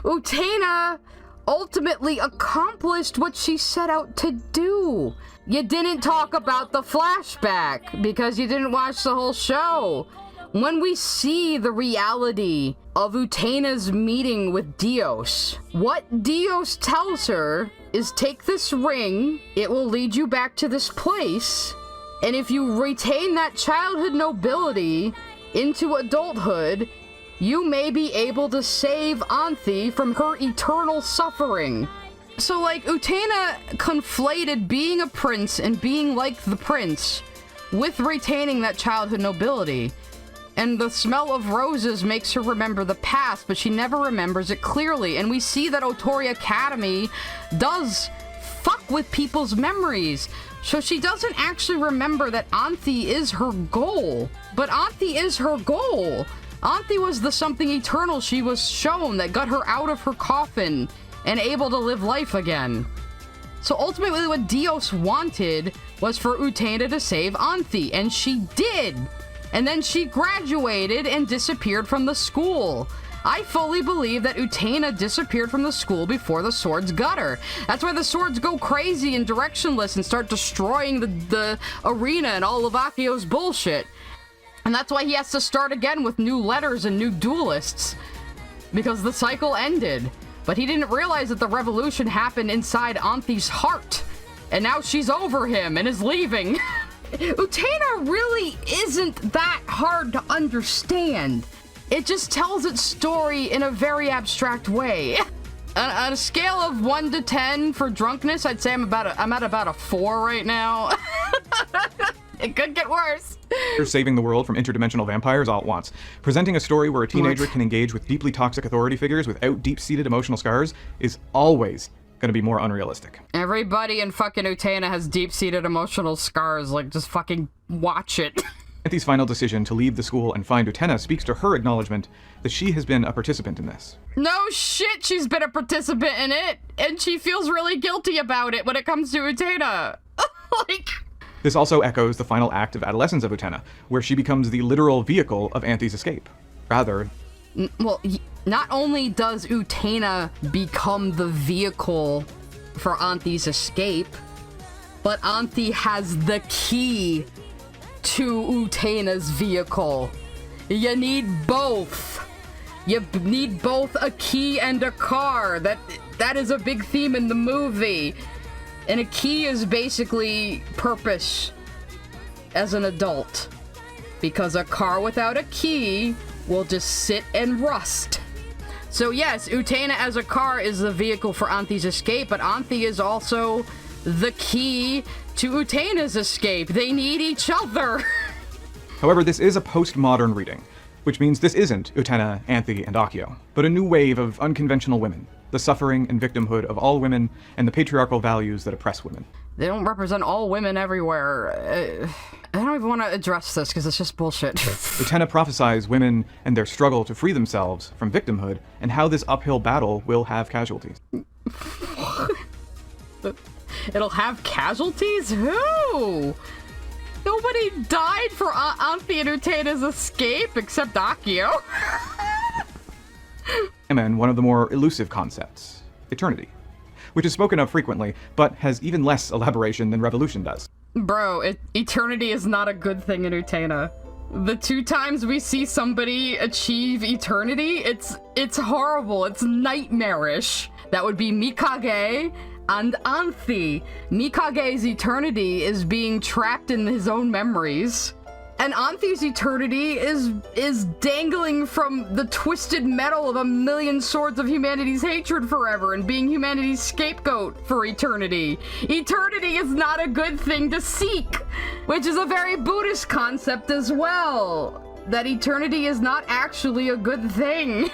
Utena ultimately accomplished what she set out to do. You didn't talk about the flashback because you didn't watch the whole show. When we see the reality of Utena's meeting with Dios, what Dios tells her is take this ring, it will lead you back to this place, and if you retain that childhood nobility into adulthood, you may be able to save Anthi from her eternal suffering. So, like, Utena conflated being a prince and being like the prince with retaining that childhood nobility. And the smell of roses makes her remember the past, but she never remembers it clearly. And we see that Otori Academy does fuck with people's memories. So she doesn't actually remember that Anthi is her goal. But Anthi is her goal. Anthi was the something eternal she was shown that got her out of her coffin and able to live life again. So ultimately what Dios wanted was for Utena to save Anthi, and she did. And then she graduated and disappeared from the school. I fully believe that Utena disappeared from the school before the swords got her. That's why the swords go crazy and directionless and start destroying the arena and all of Akio's bullshit. And that's why he has to start again with new letters and new duelists. Because the cycle ended. But he didn't realize that the revolution happened inside Anthi's heart. And now she's over him and is leaving. Utena really isn't that hard to understand. It just tells its story in a very abstract way. On a scale of 1 to 10 for drunkenness, I'd say I'm at about a 4 right now. It could get worse. Saving the world from interdimensional vampires all at once. Presenting a story where a teenager can engage with deeply toxic authority figures without deep-seated emotional scars is always gonna be more unrealistic. Everybody in fucking Utena has deep-seated emotional scars. Like, just fucking watch it. Anthi's final decision to leave the school and find Utena speaks to her acknowledgement that she has been a participant in this. No shit, she's been a participant in it, and she feels really guilty about it when it comes to Utena. Like... This also echoes the final act of Adolescence of Utena, where she becomes the literal vehicle of Anthi's escape. Rather... Well, not only does Utena become the vehicle for Anthi's escape, but Anthi has the key to Utena's vehicle. You need both. You need both a key and a car. That is a big theme in the movie. And a key is basically purpose as an adult. Because a car without a key will just sit and rust. So yes, Utena as a car is the vehicle for Anthe's escape, but Anthe is also the key to Utena's escape. They need each other. However, this is a postmodern reading, which means this isn't Utena, Anthe, and Accio, but a new wave of unconventional women, the suffering and victimhood of all women, and the patriarchal values that oppress women. They don't represent all women everywhere. I don't even want to address this because it's just bullshit. Utena prophesies women and their struggle to free themselves from victimhood, and how this uphill battle will have casualties. It'll have casualties? Who? Nobody died for Anthe and Utena's escape except Accio. And then one of the more elusive concepts, eternity, which is spoken of frequently, but has even less elaboration than Revolution does. Bro, eternity is not a good thing in Utena. The 2 times we see somebody achieve eternity, it's horrible, it's nightmarish. That would be Mikage and Anthe. Mikage's eternity is being trapped in his own memories. And Anthe's eternity is dangling from the twisted metal of a million swords of humanity's hatred forever and being humanity's scapegoat for eternity. Eternity is not a good thing to seek, which is a very Buddhist concept as well. That eternity is not actually a good thing,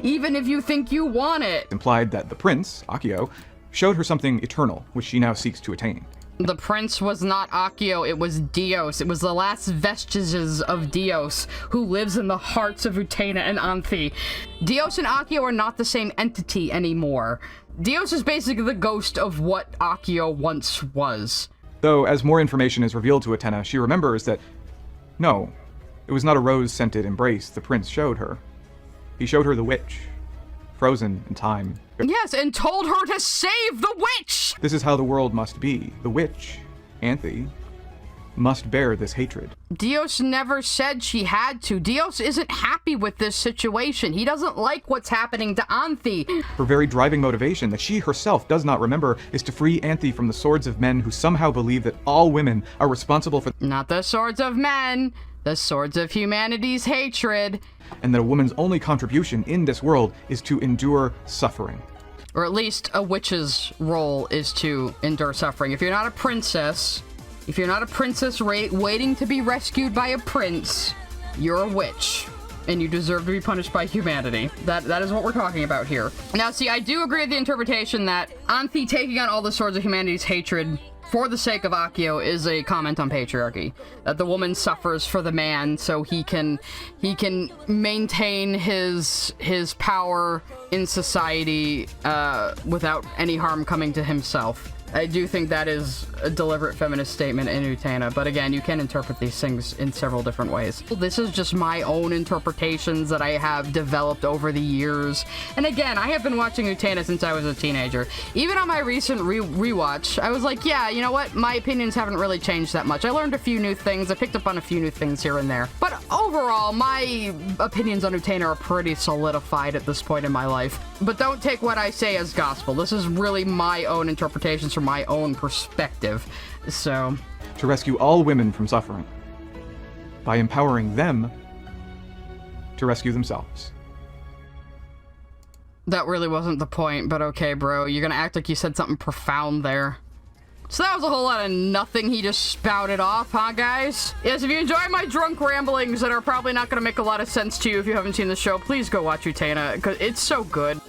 even if you think you want it. Implied that the prince, Accio, showed her something eternal, which she now seeks to attain. The prince was not Accio, it was Dios. It was the last vestiges of Dios, who lives in the hearts of Utena and Anthe. Dios and Accio are not the same entity anymore. Dios is basically the ghost of what Accio once was. Though, as more information is revealed to Utena, she remembers that, no, it was not a rose-scented embrace the prince showed her. He showed her the witch, frozen in time. Yes, and told her to save the witch! This is how the world must be. The witch, Anthe, must bear this hatred. Dios never said she had to. Dios isn't happy with this situation. He doesn't like what's happening to Anthe. Her very driving motivation that she herself does not remember is to free Anthe from the swords of men who somehow believe that all women are responsible for— not the swords of men, the swords of humanity's hatred. And that a woman's only contribution in this world is to endure suffering. Or at least a witch's role is to endure suffering. If you're not a princess waiting to be rescued by a prince, you're a witch. And you deserve to be punished by humanity. That is what we're talking about here. Now, see, I do agree with the interpretation that Anthe taking on all the swords of humanity's hatred for the sake of Accio is a comment on patriarchy. That the woman suffers for the man so he can maintain his power in society without any harm coming to himself. I do think that is a deliberate feminist statement in Utena, but again, you can interpret these things in several different ways. This is just my own interpretations that I have developed over the years. And again, I have been watching Utena since I was a teenager. Even on my recent rewatch, I was like, yeah, you know what? My opinions haven't really changed that much. I learned a few new things. I picked up on a few new things here and there. But overall, my opinions on Utena are pretty solidified at this point in my life. But don't take what I say as gospel. This is really my own interpretations from my own perspective. So, to rescue all women from suffering by empowering them to rescue themselves. That really wasn't the point, but okay, bro. You're gonna act like you said something profound there. So that was a whole lot of nothing he just spouted off, huh, guys? Yes, if you enjoy my drunk ramblings that are probably not gonna make a lot of sense to you if you haven't seen the show, please go watch Utena, because it's so good.